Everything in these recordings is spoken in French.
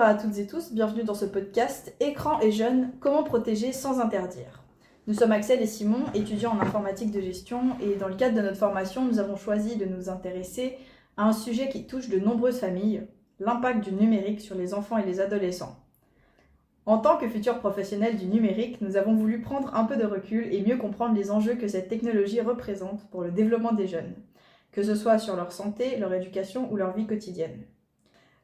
à toutes et tous, bienvenue dans ce podcast Écran et jeunes, comment protéger sans interdire. Nous sommes Axel et Simon, étudiants en informatique de gestion, et dans le cadre de notre formation, nous avons choisi de nous intéresser à un sujet qui touche de nombreuses familles, l'impact du numérique sur les enfants et les adolescents. En tant que futurs professionnels du numérique, nous avons voulu prendre un peu de recul et mieux comprendre les enjeux que cette technologie représente pour le développement des jeunes, que ce soit sur leur santé, leur éducation ou leur vie quotidienne.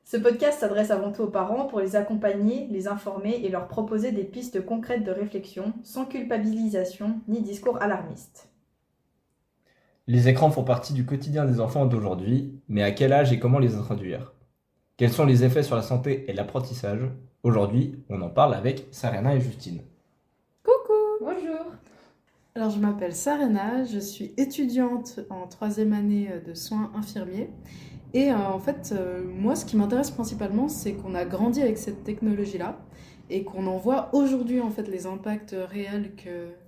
Ce podcast s'adresse avant tout aux parents pour les accompagner, les informer et leur proposer des pistes concrètes de réflexion, sans culpabilisation ni discours alarmiste. Les écrans font partie du quotidien des enfants d'aujourd'hui, mais à quel âge et comment les introduire? Quels sont les effets sur la santé et l'apprentissage? Aujourd'hui, on en parle avec Sarena et Justine. Coucou! Bonjour! Alors je m'appelle Sarena, je suis étudiante en 3e année de soins infirmiers. Et moi, ce qui m'intéresse principalement, c'est qu'on a grandi avec cette technologie-là et qu'on en voit aujourd'hui en fait les impacts réels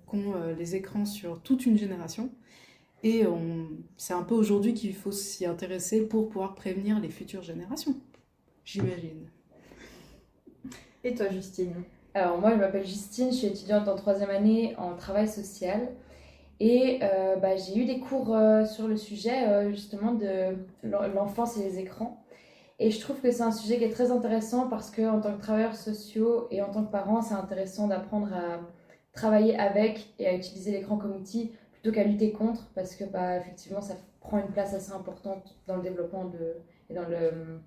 qu'ont les écrans sur toute une génération. Et c'est un peu aujourd'hui qu'il faut s'y intéresser pour pouvoir prévenir les futures générations, j'imagine. Et toi, Justine? Alors moi, je m'appelle Justine, je suis étudiante en 3e année en travail social. Et j'ai eu des cours sur le sujet justement de l'enfance et les écrans. Et je trouve que c'est un sujet qui est très intéressant parce qu'en tant que travailleurs sociaux et en tant que parents, c'est intéressant d'apprendre à travailler avec et à utiliser l'écran comme outil plutôt qu'à lutter contre, parce que effectivement, ça prend une place assez importante dans le développement et dans le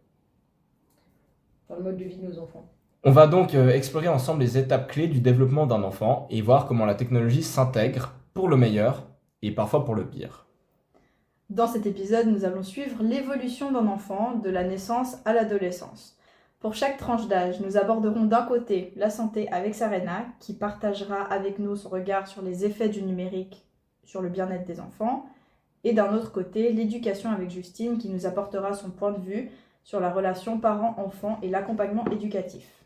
mode de vie de nos enfants. On va donc explorer ensemble les étapes clés du développement d'un enfant et voir comment la technologie s'intègre pour le meilleur et parfois pour le pire. Dans cet épisode, nous allons suivre l'évolution d'un enfant de la naissance à l'adolescence. Pour chaque tranche d'âge, nous aborderons d'un côté la santé avec Sarena, qui partagera avec nous son regard sur les effets du numérique sur le bien-être des enfants, et d'un autre côté, l'éducation avec Justine, qui nous apportera son point de vue sur la relation parent-enfant et l'accompagnement éducatif.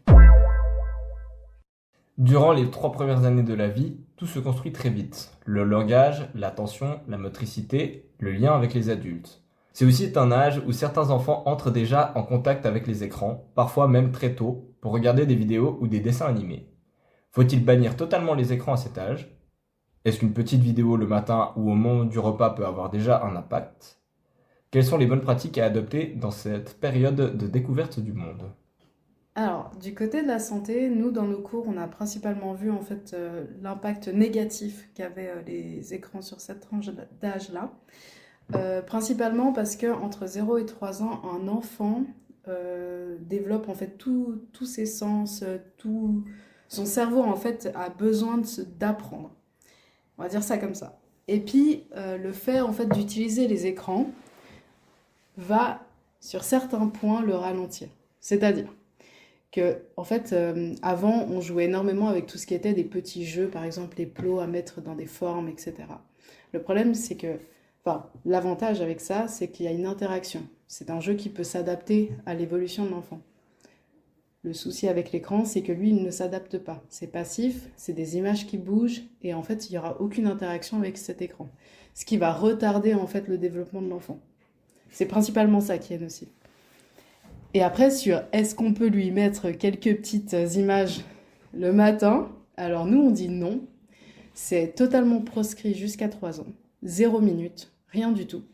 Durant les 3 premières années de la vie, tout se construit très vite. Le langage, l'attention, la motricité, le lien avec les adultes. C'est aussi un âge où certains enfants entrent déjà en contact avec les écrans, parfois même très tôt, pour regarder des vidéos ou des dessins animés. Faut-il bannir totalement les écrans à cet âge? Est-ce qu'une petite vidéo le matin ou au moment du repas peut avoir déjà un impact? Quelles sont les bonnes pratiques à adopter dans cette période de découverte du monde? Alors, du côté de la santé, nous, dans nos cours, on a principalement vu en fait l'impact négatif qu'avaient les écrans sur cette tranche d'âge-là. Principalement parce qu'entre 0 et 3 ans, un enfant développe en fait tous ses sens, tout son cerveau en fait a besoin d'apprendre. On va dire ça comme ça. Et puis, le fait en fait d'utiliser les écrans va, sur certains points, le ralentir. C'est-à-dire que, en fait, avant, on jouait énormément avec tout ce qui était des petits jeux, par exemple les plots à mettre dans des formes, etc. Le problème, c'est que, l'avantage avec ça, c'est qu'il y a une interaction. C'est un jeu qui peut s'adapter à l'évolution de l'enfant. Le souci avec l'écran, c'est que lui, il ne s'adapte pas. C'est passif, c'est des images qui bougent, et en fait, il n'y aura aucune interaction avec cet écran. Ce qui va retarder, en fait, le développement de l'enfant. C'est principalement ça qui est nocif. Et après, sur est-ce qu'on peut lui mettre quelques petites images le matin? Alors nous, on dit non. C'est totalement proscrit jusqu'à 3 ans. 0 minutes, rien du tout.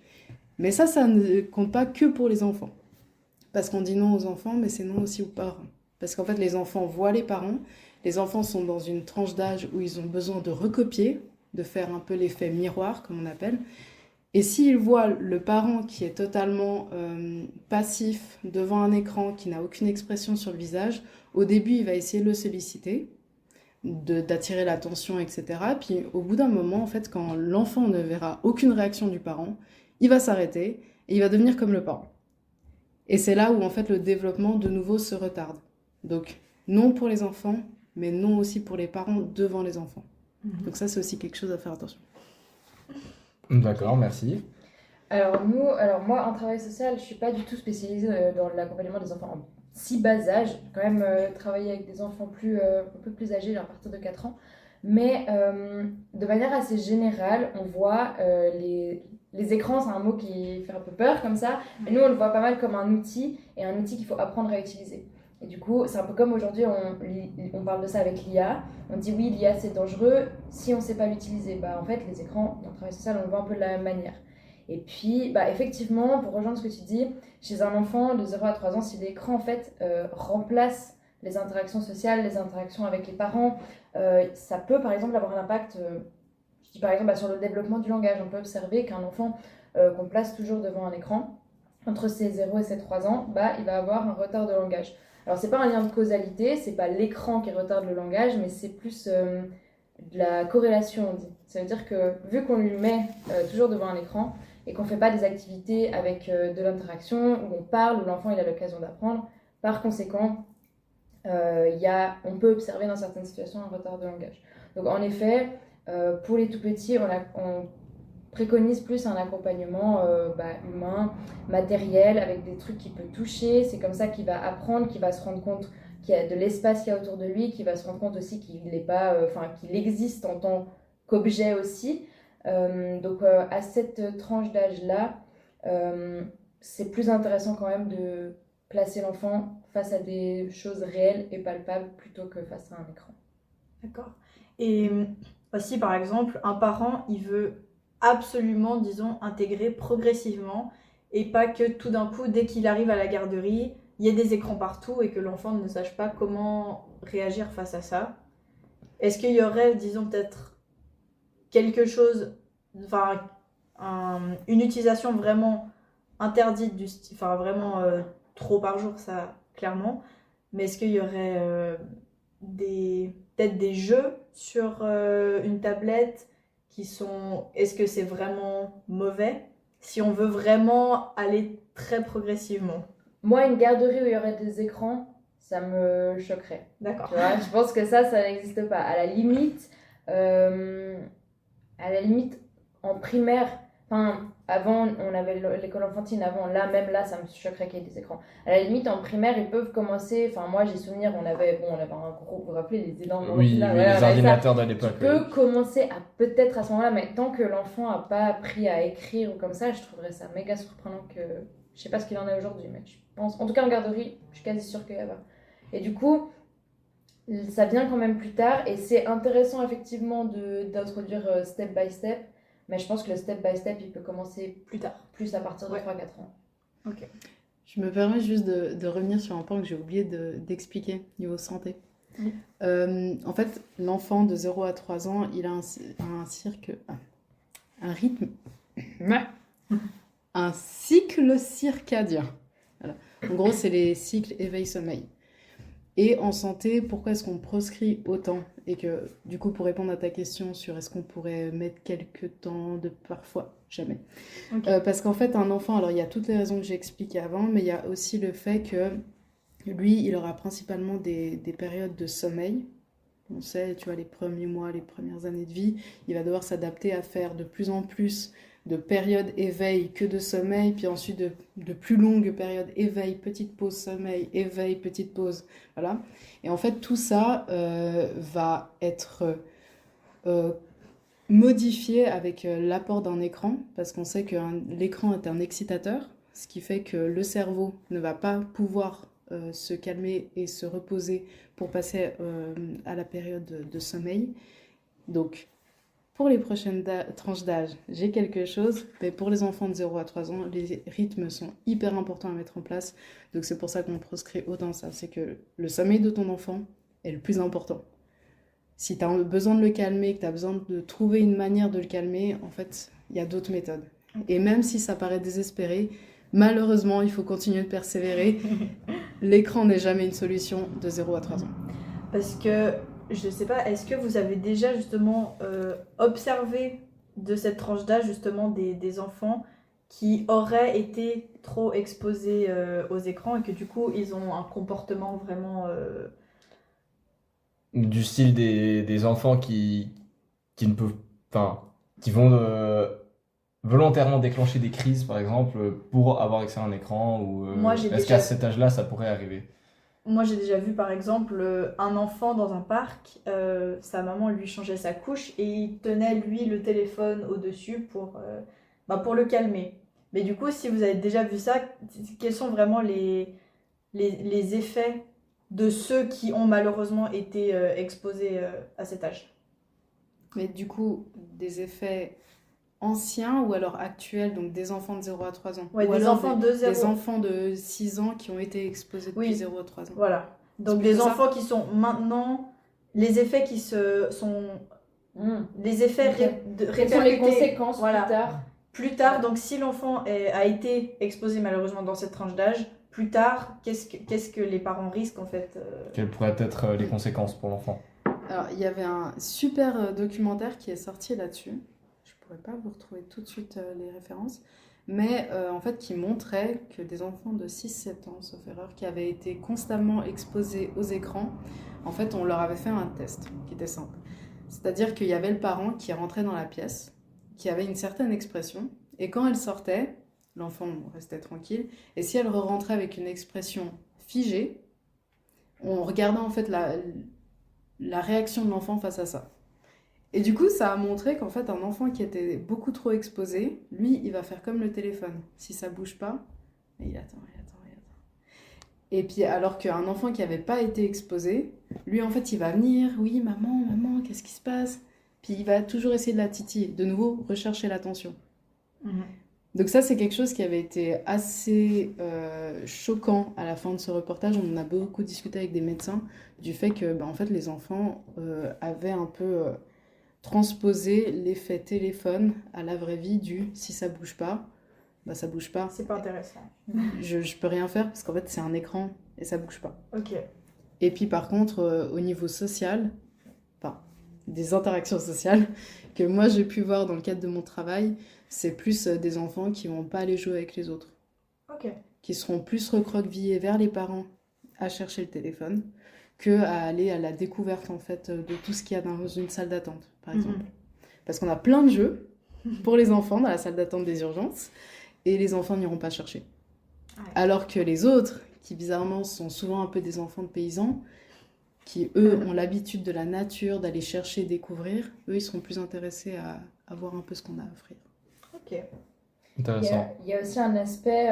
Mais ça ne compte pas que pour les enfants. Parce qu'on dit non aux enfants, mais c'est non aussi aux parents. Parce qu'en fait, les enfants voient les parents. Les enfants sont dans une tranche d'âge où ils ont besoin de recopier, de faire un peu l'effet miroir, comme on appelle. Et s'il voit le parent qui est totalement passif devant un écran, qui n'a aucune expression sur le visage, au début, il va essayer de le solliciter, d'attirer l'attention, etc. Puis au bout d'un moment, en fait, quand l'enfant ne verra aucune réaction du parent, il va s'arrêter et il va devenir comme le parent. Et c'est là où, en fait, le développement, de nouveau, se retarde. Donc, non pour les enfants, mais non aussi pour les parents devant les enfants. Donc ça, c'est aussi quelque chose à faire attention. D'accord, merci. Alors moi, en travail social, je ne suis pas du tout spécialisée dans l'accompagnement des enfants en si bas âge. J'ai quand même travaillé avec des enfants un peu plus âgés, à partir de 4 ans. Mais de manière assez générale, on voit les écrans, c'est un mot qui fait un peu peur comme ça. Mais nous, on le voit pas mal comme un outil, et un outil qu'il faut apprendre à utiliser. Et du coup, c'est un peu comme aujourd'hui, on parle de ça avec l'IA. On dit oui, l'IA c'est dangereux si on ne sait pas l'utiliser. Bah, en fait, les écrans dans le travail social, on le voit un peu de la même manière. Et puis, bah, effectivement, pour rejoindre ce que tu dis, chez un enfant de 0 à 3 ans, si l'écran en fait, remplace les interactions sociales, les interactions avec les parents, ça peut par exemple avoir un impact, je dis par exemple sur le développement du langage. On peut observer qu'un enfant qu'on place toujours devant un écran, entre ses 0 et ses 3 ans, bah, il va avoir un retard de langage. Alors, c'est pas un lien de causalité, c'est pas l'écran qui retarde le langage, mais c'est plus de la corrélation, on dit. Ça veut dire que vu qu'on lui met toujours devant un écran et qu'on fait pas des activités avec de l'interaction, où on parle, où l'enfant il a l'occasion d'apprendre, par conséquent, on peut observer dans certaines situations un retard de langage. Donc, en effet, pour les tout petits, on préconise plus un accompagnement humain, matériel, avec des trucs qu'il peut toucher. C'est comme ça qu'il va apprendre, qu'il va se rendre compte qu'il y a de l'espace qu'il y a autour de lui, qu'il va se rendre compte aussi qu'il existe en tant qu'objet aussi. Donc à cette tranche d'âge-là, c'est plus intéressant quand même de placer l'enfant face à des choses réelles et palpables plutôt que face à un écran. D'accord. Et aussi, par exemple, un parent, il veut absolument, disons, intégrer progressivement et pas que tout d'un coup, dès qu'il arrive à la garderie, il y ait des écrans partout et que l'enfant ne sache pas comment réagir face à ça. Est-ce qu'il y aurait, disons, peut-être quelque chose, enfin, une utilisation vraiment interdite, enfin, vraiment trop par jour, ça, clairement, mais est-ce qu'il y aurait peut-être des jeux sur une tablette est-ce que c'est vraiment mauvais si on veut vraiment aller très progressivement? Moi, une garderie où il y aurait des écrans, ça me choquerait. D'accord. Tu vois, je pense que ça n'existe pas. À la limite, en primaire, enfin, avant, on avait l'école enfantine, là, ça me choquerait qu'il y ait des écrans. À la limite, en primaire, ils peuvent commencer, enfin, moi, j'ai souvenir, on avait un gros, vous vous rappelez, les énormes Oui, là, oui, voilà, les ordinateurs de l'époque. Tu peux commencer à peut-être à ce moment-là, mais tant que l'enfant n'a pas appris à écrire ou comme ça, je trouverais ça méga surprenant que... Je sais pas ce qu'il en est aujourd'hui, mais je pense... En tout cas, en garderie, je suis quasi sûre qu'il y a pas. Et du coup, ça vient quand même plus tard, et c'est intéressant, effectivement, d'introduire step by step. Mais je pense que le step by step, il peut commencer plus tard, plus à partir de 3-4 ans. Ok. Je me permets juste de revenir sur un point que j'ai oublié d'expliquer niveau santé. Oui. En fait, l'enfant de 0 à 3 ans, il a un rythme, un cycle circadien. Voilà. En gros, c'est les cycles éveil-sommeil. Et en santé, pourquoi est-ce qu'on proscrit autant? Et que, du coup, pour répondre à ta question sur est-ce qu'on pourrait mettre quelques temps de parfois, jamais. Okay. Parce qu'en fait, un enfant, alors il y a toutes les raisons que j'ai expliquées avant, mais il y a aussi le fait que lui, il aura principalement des périodes de sommeil. On sait, tu vois, les premiers mois, les premières années de vie, il va devoir s'adapter à faire de plus en plus de périodes éveil que de sommeil, puis ensuite de plus longues périodes éveil, petite pause, sommeil, éveil, petite pause, voilà. Et en fait, tout ça va être modifié avec l'apport d'un écran, parce qu'on sait que l'écran est un excitateur, ce qui fait que le cerveau ne va pas pouvoir se calmer et se reposer pour passer à la période de sommeil. Donc, pour les prochaines tranches d'âge, j'ai quelque chose, mais pour les enfants de 0 à 3 ans, les rythmes sont hyper importants à mettre en place. Donc c'est pour ça qu'on proscrit autant ça. C'est que le sommeil de ton enfant est le plus important. Si tu as besoin de le calmer, que tu as besoin de trouver une manière de le calmer, en fait, il y a d'autres méthodes. Et même si ça paraît désespéré, malheureusement, il faut continuer de persévérer. L'écran n'est jamais une solution de 0 à 3 ans. Parce que... Je ne sais pas, est-ce que vous avez déjà justement observé de cette tranche d'âge justement des enfants qui auraient été trop exposés aux écrans et que du coup ils ont un comportement vraiment... Du style des enfants qui ne peuvent... Enfin, qui vont volontairement déclencher des crises par exemple pour avoir accès à un écran ou est-ce qu'à cet âge-là ça pourrait arriver? Moi, j'ai déjà vu, par exemple, un enfant dans un parc, sa maman lui changeait sa couche et il tenait, lui, le téléphone au-dessus pour le calmer. Mais du coup, si vous avez déjà vu ça, quels sont vraiment les effets de ceux qui ont malheureusement été exposés à cet âge. Mais du coup, des effets anciens ou alors actuels, donc des enfants de 0 à 3 ans. Ouais, ou des alors enfants de 0. des enfants de 6 ans qui ont été exposés depuis Oui. 0 à 3 ans. Voilà. Donc C'est des plutôt ça. enfants qui sont maintenant, les effets qui sont les effets Ok. Quelles sont répercutés les conséquences voilà, plus tard? plus tard. Donc si l'enfant a été exposé malheureusement dans cette tranche d'âge, plus tard, qu'est-ce que les parents risquent en fait Quelles pourraient être les conséquences pour l'enfant? Alors, il y avait un super documentaire qui est sorti là-dessus. Je pourrais pas vous retrouver tout de suite les références. Mais en fait, qui montrait que des enfants de 6-7 ans, sauf erreur, qui avaient été constamment exposés aux écrans, en fait, on leur avait fait un test qui était simple. C'est-à-dire qu'il y avait le parent qui rentrait dans la pièce, qui avait une certaine expression, et quand elle sortait, l'enfant restait tranquille, et si elle re-rentrait avec une expression figée, on regardait en fait la réaction de l'enfant face à ça. Et du coup, ça a montré qu'en fait, un enfant qui était beaucoup trop exposé, lui, il va faire comme le téléphone. Si ça bouge pas, il attend. Et puis, alors qu'un enfant qui n'avait pas été exposé, lui, en fait, il va venir, oui, maman, qu'est-ce qui se passe? Puis il va toujours essayer de la titiller, de nouveau rechercher l'attention. Donc ça, c'est quelque chose qui avait été assez choquant à la fin de ce reportage. On en a beaucoup discuté avec des médecins du fait que, en fait, les enfants avaient un peu transposé l'effet téléphone à la vraie vie du si ça bouge pas, ça bouge pas. C'est pas intéressant. Je peux rien faire parce qu'en fait, c'est un écran et ça bouge pas. Ok. Et puis par contre, au niveau social, enfin, des interactions sociales que moi j'ai pu voir dans le cadre de mon travail, c'est plus des enfants qui vont pas aller jouer avec les autres. Ok. Qui seront plus recroquevillés vers les parents à chercher le téléphone que à aller à la découverte en fait de tout ce qu'il y a dans une salle d'attente, par exemple. Parce qu'on a plein de jeux pour les enfants dans la salle d'attente des urgences et les enfants n'iront pas chercher. Ouais. Alors que les autres, qui bizarrement sont souvent un peu des enfants de paysans, qui eux ont l'habitude de la nature, d'aller chercher, découvrir, eux ils seront plus intéressés à voir un peu ce qu'on a à offrir. Ok. Intéressant. Il y a aussi un aspect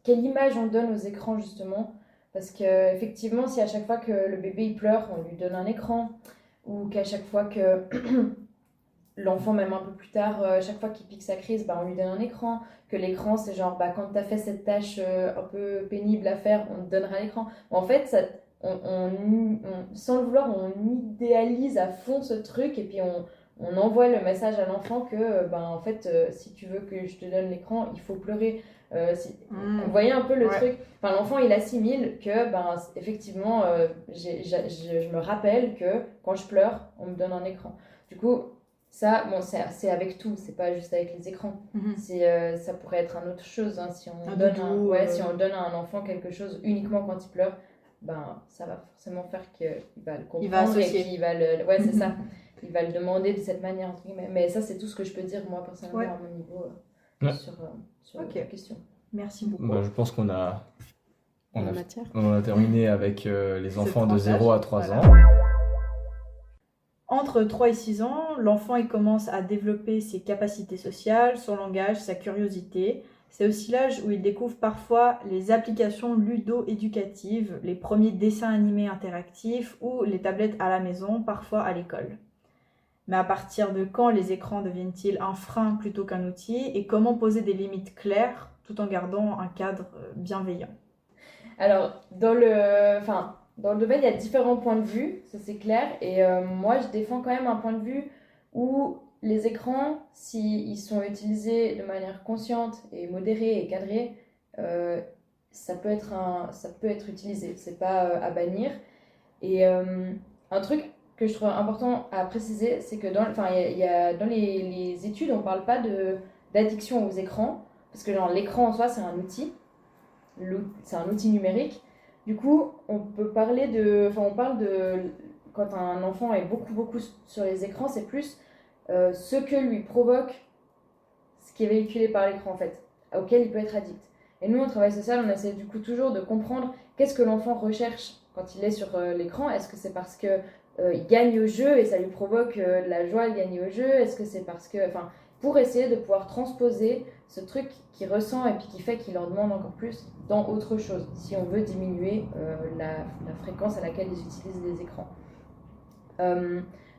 quelle image on donne aux écrans justement. Parce qu'effectivement, si à chaque fois que le bébé il pleure, on lui donne un écran, ou qu'à chaque fois que l'enfant, même un peu plus tard, chaque fois qu'il pique sa crise, on lui donne un écran, que l'écran c'est genre quand t'as fait cette tâche un peu pénible à faire, on te donnera l'écran. En fait, ça, sans le vouloir, on idéalise à fond ce truc et puis on envoie le message à l'enfant que en fait, si tu veux que je te donne l'écran, il faut pleurer. Vous voyez un peu le truc. Enfin, l'enfant il assimile que effectivement je me rappelle que quand je pleure on me donne un écran. Du coup ça c'est avec tout, c'est pas juste avec les écrans. Ça pourrait être une autre chose hein, si on donne si on donne à un enfant quelque chose uniquement quand il pleure, ça va forcément faire qu'il va le comprendre, il va associer. et puis il va c'est ça, il va le demander de cette manière entre guillemets. Mais ça c'est tout ce que je peux dire moi personnellement à mon niveau sur la question. Merci beaucoup. Je pense qu'on a matière. on a terminé avec les enfants de 0 à 3 ans. Entre 3 et 6 ans, l'enfant il commence à développer ses capacités sociales, son langage, sa curiosité. C'est aussi l'âge où il découvre parfois les applications ludo-éducatives, les premiers dessins animés interactifs ou les tablettes à la maison, parfois à l'école. Mais à partir de quand les écrans deviennent-ils un frein plutôt qu'un outil et comment poser des limites claires tout en gardant un cadre bienveillant? Alors, dans le domaine, il y a différents points de vue, ça c'est clair. Et moi, je défends quand même un point de vue où les écrans, s'ils sont utilisés de manière consciente et modérée et cadrée, ça peut être utilisé. C'est pas à bannir. Et un truc que je trouve important à préciser, c'est que dans les études, on parle pas d'addiction aux écrans, parce que l'écran en soi, c'est un outil. C'est un outil numérique. Du coup, on parle de quand un enfant est beaucoup sur les écrans, c'est plus ce que lui provoque ce qui est véhiculé par l'écran en fait, auquel il peut être addict. Et nous, en travail social, on essaie du coup toujours de comprendre qu'est-ce que l'enfant recherche quand il est sur l'écran. Est-ce que c'est parce que il gagne au jeu et ça lui provoque de la joie de gagner au jeu? Est-ce que c'est parce que... pour essayer de pouvoir transposer ce truc qu'il ressent et puis qui fait qu'il leur demande encore plus dans autre chose, si on veut diminuer la fréquence à laquelle ils utilisent les écrans.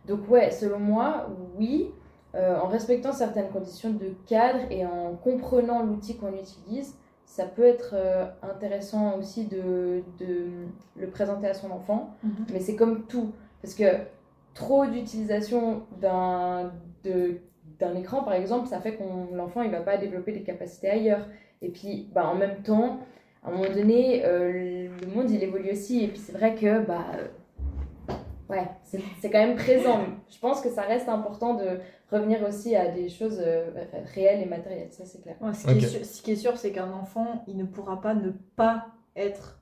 Donc ouais, selon moi, oui, en respectant certaines conditions de cadre et en comprenant l'outil qu'on utilise, ça peut être intéressant aussi de le présenter à son enfant, mais c'est comme tout, parce que trop d'utilisation d'un écran, par exemple, ça fait que l'enfant il va pas développer des capacités ailleurs. Et puis, en même temps, à un moment donné, le monde il évolue aussi, et puis c'est vrai que ouais, c'est quand même présent. Je pense que ça reste important de revenir aussi à des choses réelles et matérielles, ça c'est clair. Ouais, ce qui est sûr, c'est qu'un enfant, il ne pourra pas ne pas être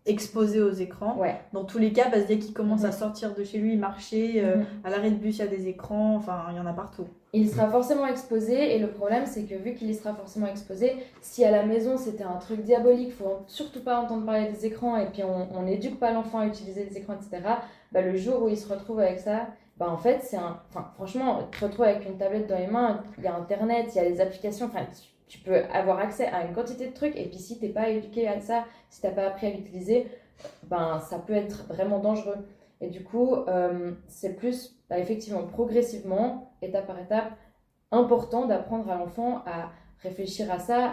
exposé aux écrans. Ouais. Dans tous les cas, parce que dès qu'il commence à sortir de chez lui, marcher, à l'arrêt de bus, il y a des écrans, enfin, il y en a partout. Il sera forcément exposé, et le problème c'est que vu qu'il y sera forcément exposé, si à la maison c'était un truc diabolique, faut surtout pas entendre parler des écrans, et puis on n'éduque pas l'enfant à utiliser les écrans, etc., le jour où il se retrouve avec ça, en fait, franchement, tu te retrouves avec une tablette dans les mains, il y a Internet, il y a les applications, enfin, tu peux avoir accès à une quantité de trucs, et puis si t'es pas éduqué à ça, si t'as pas appris à l'utiliser, ça peut être vraiment dangereux. Et du coup, c'est plus, effectivement, progressivement, étape par étape, important d'apprendre à l'enfant à réfléchir à ça,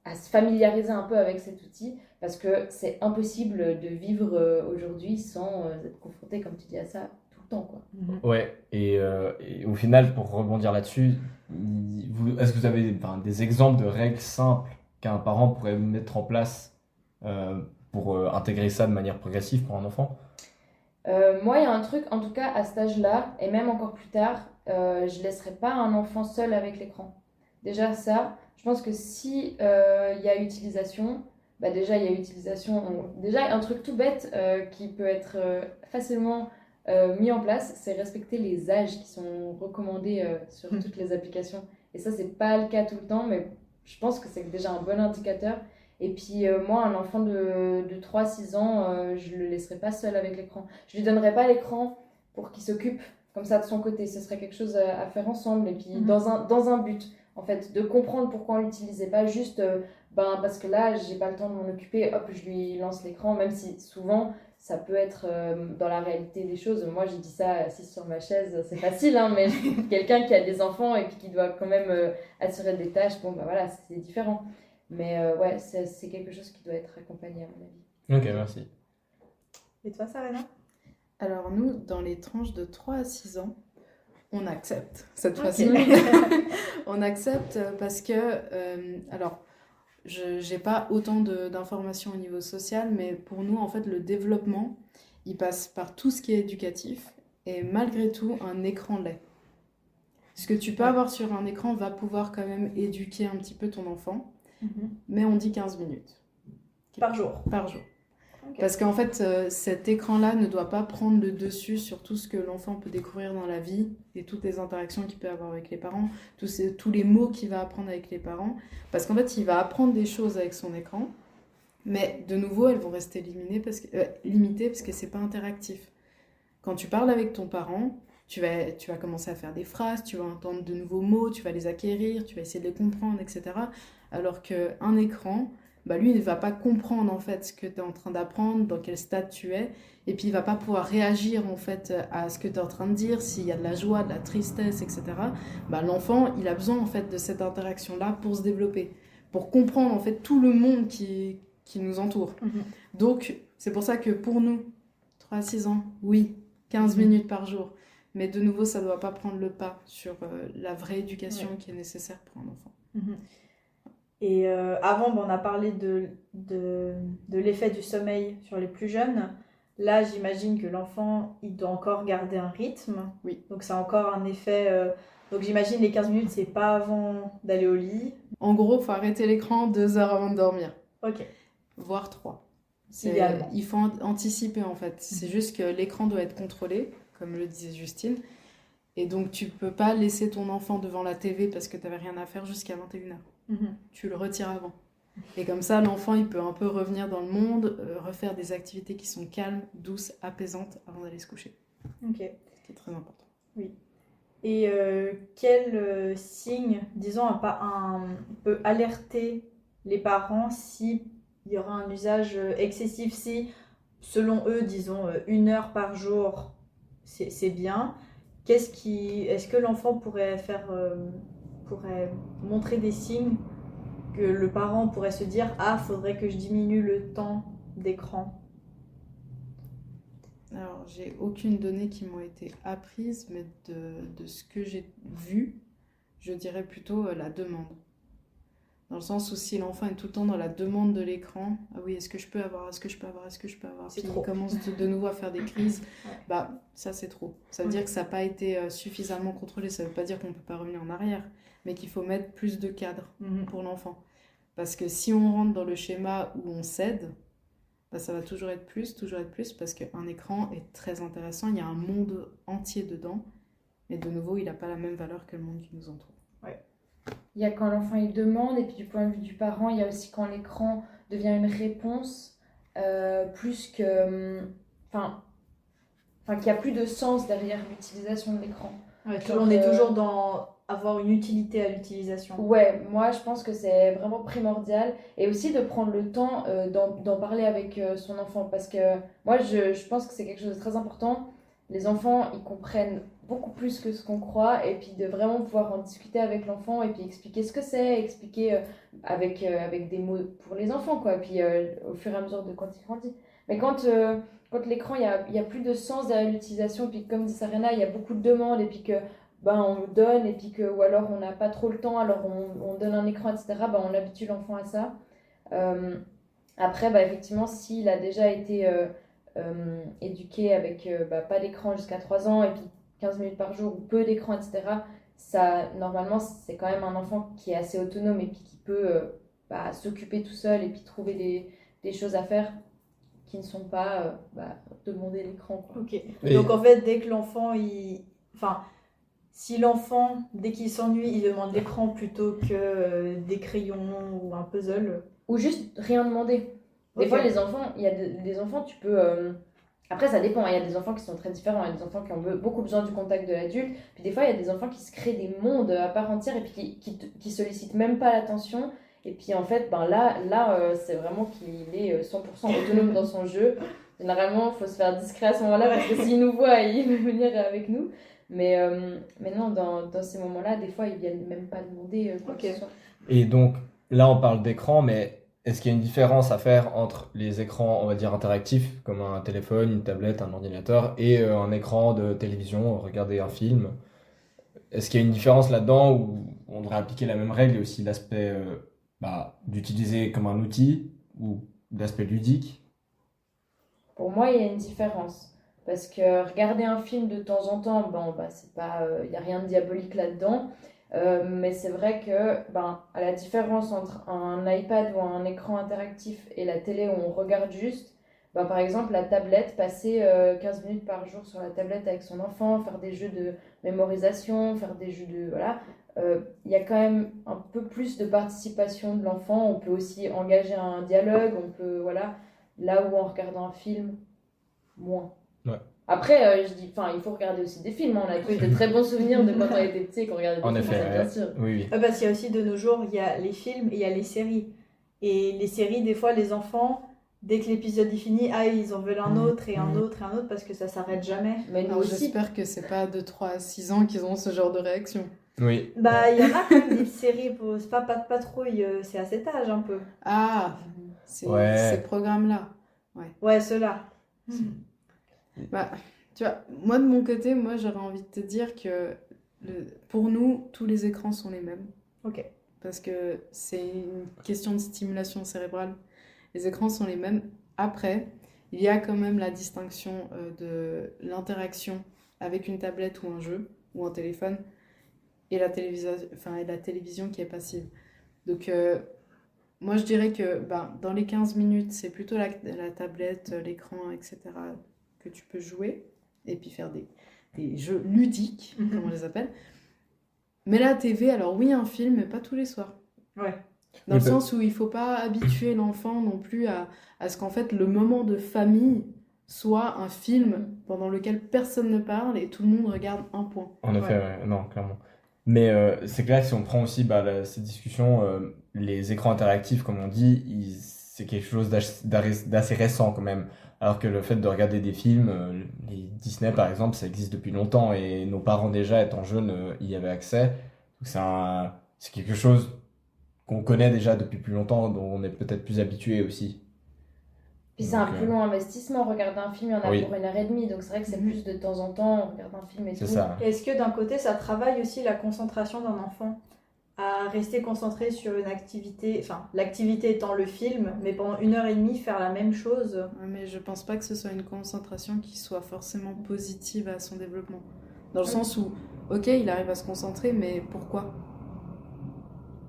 à se familiariser un peu avec cet outil, parce que c'est impossible de vivre aujourd'hui sans être confronté, comme tu dis, à ça tout le temps, quoi. Ouais, et au final, pour rebondir là-dessus, est-ce que vous avez des exemples de règles simples qu'un parent pourrait mettre en place pour intégrer ça de manière progressive pour un enfant? Moi, il y a un truc, en tout cas à cet âge-là, et même encore plus tard, je laisserai pas un enfant seul avec l'écran. Déjà ça, je pense que si y a utilisation, déjà il y a utilisation. Déjà un truc tout bête qui peut être facilement mis en place, c'est respecter les âges qui sont recommandés sur toutes les applications. Et ça, c'est pas le cas tout le temps, mais je pense que c'est déjà un bon indicateur. Et puis moi, un enfant de 3-6 ans, je le laisserai pas seul avec l'écran. Je lui donnerai pas l'écran pour qu'il s'occupe comme ça de son côté. Ce serait quelque chose à faire ensemble, et puis dans un but, en fait, de comprendre pourquoi on l'utilisait, pas juste parce que là, j'ai pas le temps de m'en occuper, hop, je lui lance l'écran, même si souvent, ça peut être dans la réalité des choses. Moi, j'ai dit ça assise sur ma chaise, c'est facile, hein, mais quelqu'un qui a des enfants et puis qui doit quand même assurer des tâches, voilà, c'est différent. Mais ouais, c'est quelque chose qui doit être accompagné, à mon avis. Ok, merci. Et toi, Sarena? Alors nous, dans les tranches de 3 à 6 ans, on accepte cette fois-ci. On accepte parce que, alors, je n'ai pas autant d'informations au niveau social, mais pour nous, en fait, le développement, il passe par tout ce qui est éducatif, et malgré tout, un écran l'est. Ce que tu peux avoir sur un écran va pouvoir quand même éduquer un petit peu ton enfant. Mais on dit 15 minutes. Par jour. Par jour. Okay. Parce qu'en fait, cet écran-là ne doit pas prendre le dessus sur tout ce que l'enfant peut découvrir dans la vie et toutes les interactions qu'il peut avoir avec les parents, tous les mots qu'il va apprendre avec les parents. Parce qu'en fait, il va apprendre des choses avec son écran, mais de nouveau, elles vont rester limitées parce que c'est pas interactif. Quand tu parles avec ton parent, tu vas commencer à faire des phrases, tu vas entendre de nouveaux mots, tu vas les acquérir, tu vas essayer de les comprendre, etc. Alors qu'un écran, lui, il ne va pas comprendre en fait ce que tu es en train d'apprendre, dans quel stade tu es, et puis il ne va pas pouvoir réagir en fait à ce que tu es en train de dire, s'il y a de la joie, de la tristesse, etc. L'enfant, il a besoin en fait de cette interaction-là pour se développer, pour comprendre en fait tout le monde qui nous entoure. Donc, c'est pour ça que pour nous, 3 à 6 ans, oui, 15 minutes par jour. Mais de nouveau, ça ne doit pas prendre le pas sur la vraie éducation qui est nécessaire pour un enfant. Et avant, on a parlé de l'effet du sommeil sur les plus jeunes. Là, j'imagine que l'enfant, il doit encore garder un rythme. Oui. Donc, c'est encore un effet... Donc, j'imagine les 15 minutes, c'est pas avant d'aller au lit. En gros, il faut arrêter l'écran 2 heures avant de dormir. Ok. Voire 3. Idéalement. Il faut anticiper, en fait. C'est juste que l'écran doit être contrôlé, comme le disait Justine. Et donc, tu peux pas laisser ton enfant devant la TV parce que tu n'avais rien à faire jusqu'à 21h. Tu le retires avant. Et comme ça, l'enfant, il peut un peu revenir dans le monde, refaire des activités qui sont calmes, douces, apaisantes avant d'aller se coucher. Ok. Ce qui est très important. Oui. Et quel signe, disons, peut alerter les parents si il y aura un usage excessif, si, selon eux, disons, 1 heure par jour, c'est bien. Est-ce que l'enfant pourrait montrer des signes que le parent pourrait se dire, ah, faudrait que je diminue le temps d'écran? Alors, j'ai aucune donnée qui m'ont été apprises, mais de ce que j'ai vu, je dirais plutôt la demande. Dans le sens où si l'enfant est tout le temps dans la demande de l'écran, ah oui, est-ce que je peux avoir, est-ce que je peux avoir, est-ce que je peux avoir, C'est puis trop. il commence de nouveau à faire des crises, Ouais. bah ça c'est trop. Ça veut dire que ça n'a pas été suffisamment contrôlé, ça veut pas dire qu'on ne peut pas revenir en arrière, mais qu'il faut mettre plus de cadres pour l'enfant. Parce que si on rentre dans le schéma où on cède, bah, ça va toujours être plus, parce qu'un écran est très intéressant, il y a un monde entier dedans, mais de nouveau, il n'a pas la même valeur que le monde qui nous entoure. Il y a quand l'enfant il demande, et puis du point de vue du parent, il y a aussi quand l'écran devient une réponse plus que. Enfin, qu'il n'y a plus de sens derrière l'utilisation de l'écran. Ouais, Genre, on est toujours dans avoir une utilité à l'utilisation. Ouais, moi je pense que c'est vraiment primordial. Et aussi de prendre le temps d'en parler avec son enfant. Parce que moi je pense que c'est quelque chose de très important. Les enfants, ils comprennent beaucoup plus que ce qu'on croit. Et puis de vraiment pouvoir en discuter avec l'enfant et puis expliquer ce que c'est, expliquer avec des mots pour les enfants, quoi. Et puis au fur et à mesure de quand il grandit. Mais quand l'écran, il y a plus de sens derrière l'utilisation, puis comme dit Sarena, il y a beaucoup de demandes, et puis que on donne, et puis que, ou alors on n'a pas trop le temps, alors on donne un écran, etc., on habitue l'enfant à ça. Après, effectivement, s'il a déjà été éduqué avec pas d'écran jusqu'à 3 ans, et puis 15 minutes par jour, ou peu d'écran, etc., ça, normalement, c'est quand même un enfant qui est assez autonome, et puis qui peut s'occuper tout seul, et puis trouver des choses à faire qui ne sont pas demander l'écran, quoi. Ok. Donc en fait, dès que l'enfant, si l'enfant, dès qu'il s'ennuie, il demande l'écran plutôt que des crayons ou un puzzle. Ou juste rien demander. Des Ok. fois, les enfants, il y a des enfants, tu peux. Après, ça dépend, il y a des enfants qui sont très différents. Il y a des enfants qui ont beaucoup besoin du contact de l'adulte. Puis des fois, il y a des enfants qui se créent des mondes à part entière et puis qui sollicitent même pas l'attention. Et puis en fait, là c'est vraiment qu'il est 100% autonome dans son jeu. Généralement, il faut se faire discret à ce moment-là parce que s'il nous voit, il veut venir avec nous. Mais non, dans ces moments-là, des fois, ils viennent même pas demander quoi que ce soit. Et donc, là, on parle d'écran, mais est-ce qu'il y a une différence à faire entre les écrans, on va dire, interactifs, comme un téléphone, une tablette, un ordinateur, et un écran de télévision, regarder un film? Est-ce qu'il y a une différence là-dedans où on devrait appliquer la même règle et aussi l'aspect d'utiliser comme un outil ou d'aspect ludique? Pour moi, il y a une différence. Parce que regarder un film de temps en temps, c'est pas, il n'y a rien de diabolique là-dedans. Mais c'est vrai que, à la différence entre un iPad ou un écran interactif et la télé où on regarde juste, par exemple, la tablette, passer 15 minutes par jour sur la tablette avec son enfant, faire des jeux de mémorisation, faire des jeux de. Voilà. Il y a quand même un peu plus de participation de l'enfant. On peut aussi engager un dialogue, on peut. Voilà. Là où en regardant un film, moins. Ouais. Après, je dis, il faut regarder aussi des films. On a tous de très bons souvenirs de quand on était petit et qu'on regardait des En films, effet, ça, bien sûr. oui. Parce qu'il y a aussi de nos jours, il y a les films et il y a les séries. Et les séries, des fois, les enfants, dès que l'épisode est fini, ils en veulent un autre et un autre et un autre parce que ça s'arrête jamais. Mais nous Alors aussi. j'espère que c'est pas de 3 à 6 ans qu'ils ont ce genre de réaction. Oui. Il y en a quand même des séries, c'est pas de patrouille, c'est à cet âge un peu. Ah, c'est Ouais. ces programmes-là. Ouais, ceux-là. Tu vois, moi de mon côté, j'aurais envie de te dire que pour nous, tous les écrans sont les mêmes. Ok. Parce que c'est une question de stimulation cérébrale. Les écrans sont les mêmes. Après, il y a quand même la distinction de l'interaction avec une tablette ou un jeu ou un téléphone et la télévision qui est passive. Donc, moi je dirais que dans les 15 minutes, c'est plutôt la tablette, l'écran, etc. que tu peux jouer et puis faire des jeux ludiques, comme on les appelle. Mais la TV, alors oui, un film, mais pas tous les soirs. Ouais. Dans le sens où il ne faut pas habituer l'enfant non plus à ce qu'en fait, le moment de famille soit un film pendant lequel personne ne parle et tout le monde regarde un point. En effet, ouais, non, clairement. Mais c'est clair que si on prend aussi ces discussions, les écrans interactifs, comme on dit, c'est quelque chose d'assez récent quand même. Alors que le fait de regarder des films, les Disney par exemple, ça existe depuis longtemps et nos parents déjà étant jeunes y avaient accès. Donc c'est quelque chose qu'on connaît déjà depuis plus longtemps, dont on est peut-être plus habitué aussi. Puis c'est un Donc, plus long investissement, regarder un film, il y en a oui. pour 1 heure et demie, donc c'est vrai que c'est plus de temps en temps, on regarde un film et C'est tout. ça. Est-ce que d'un côté, ça travaille aussi la concentration d'un enfant à rester concentré sur une activité, enfin l'activité étant le film, mais pendant 1 heure et demie faire la même chose? Ouais, mais je pense pas que ce soit une concentration qui soit forcément positive à son développement. Dans le sens où, ok, il arrive à se concentrer, mais pourquoi?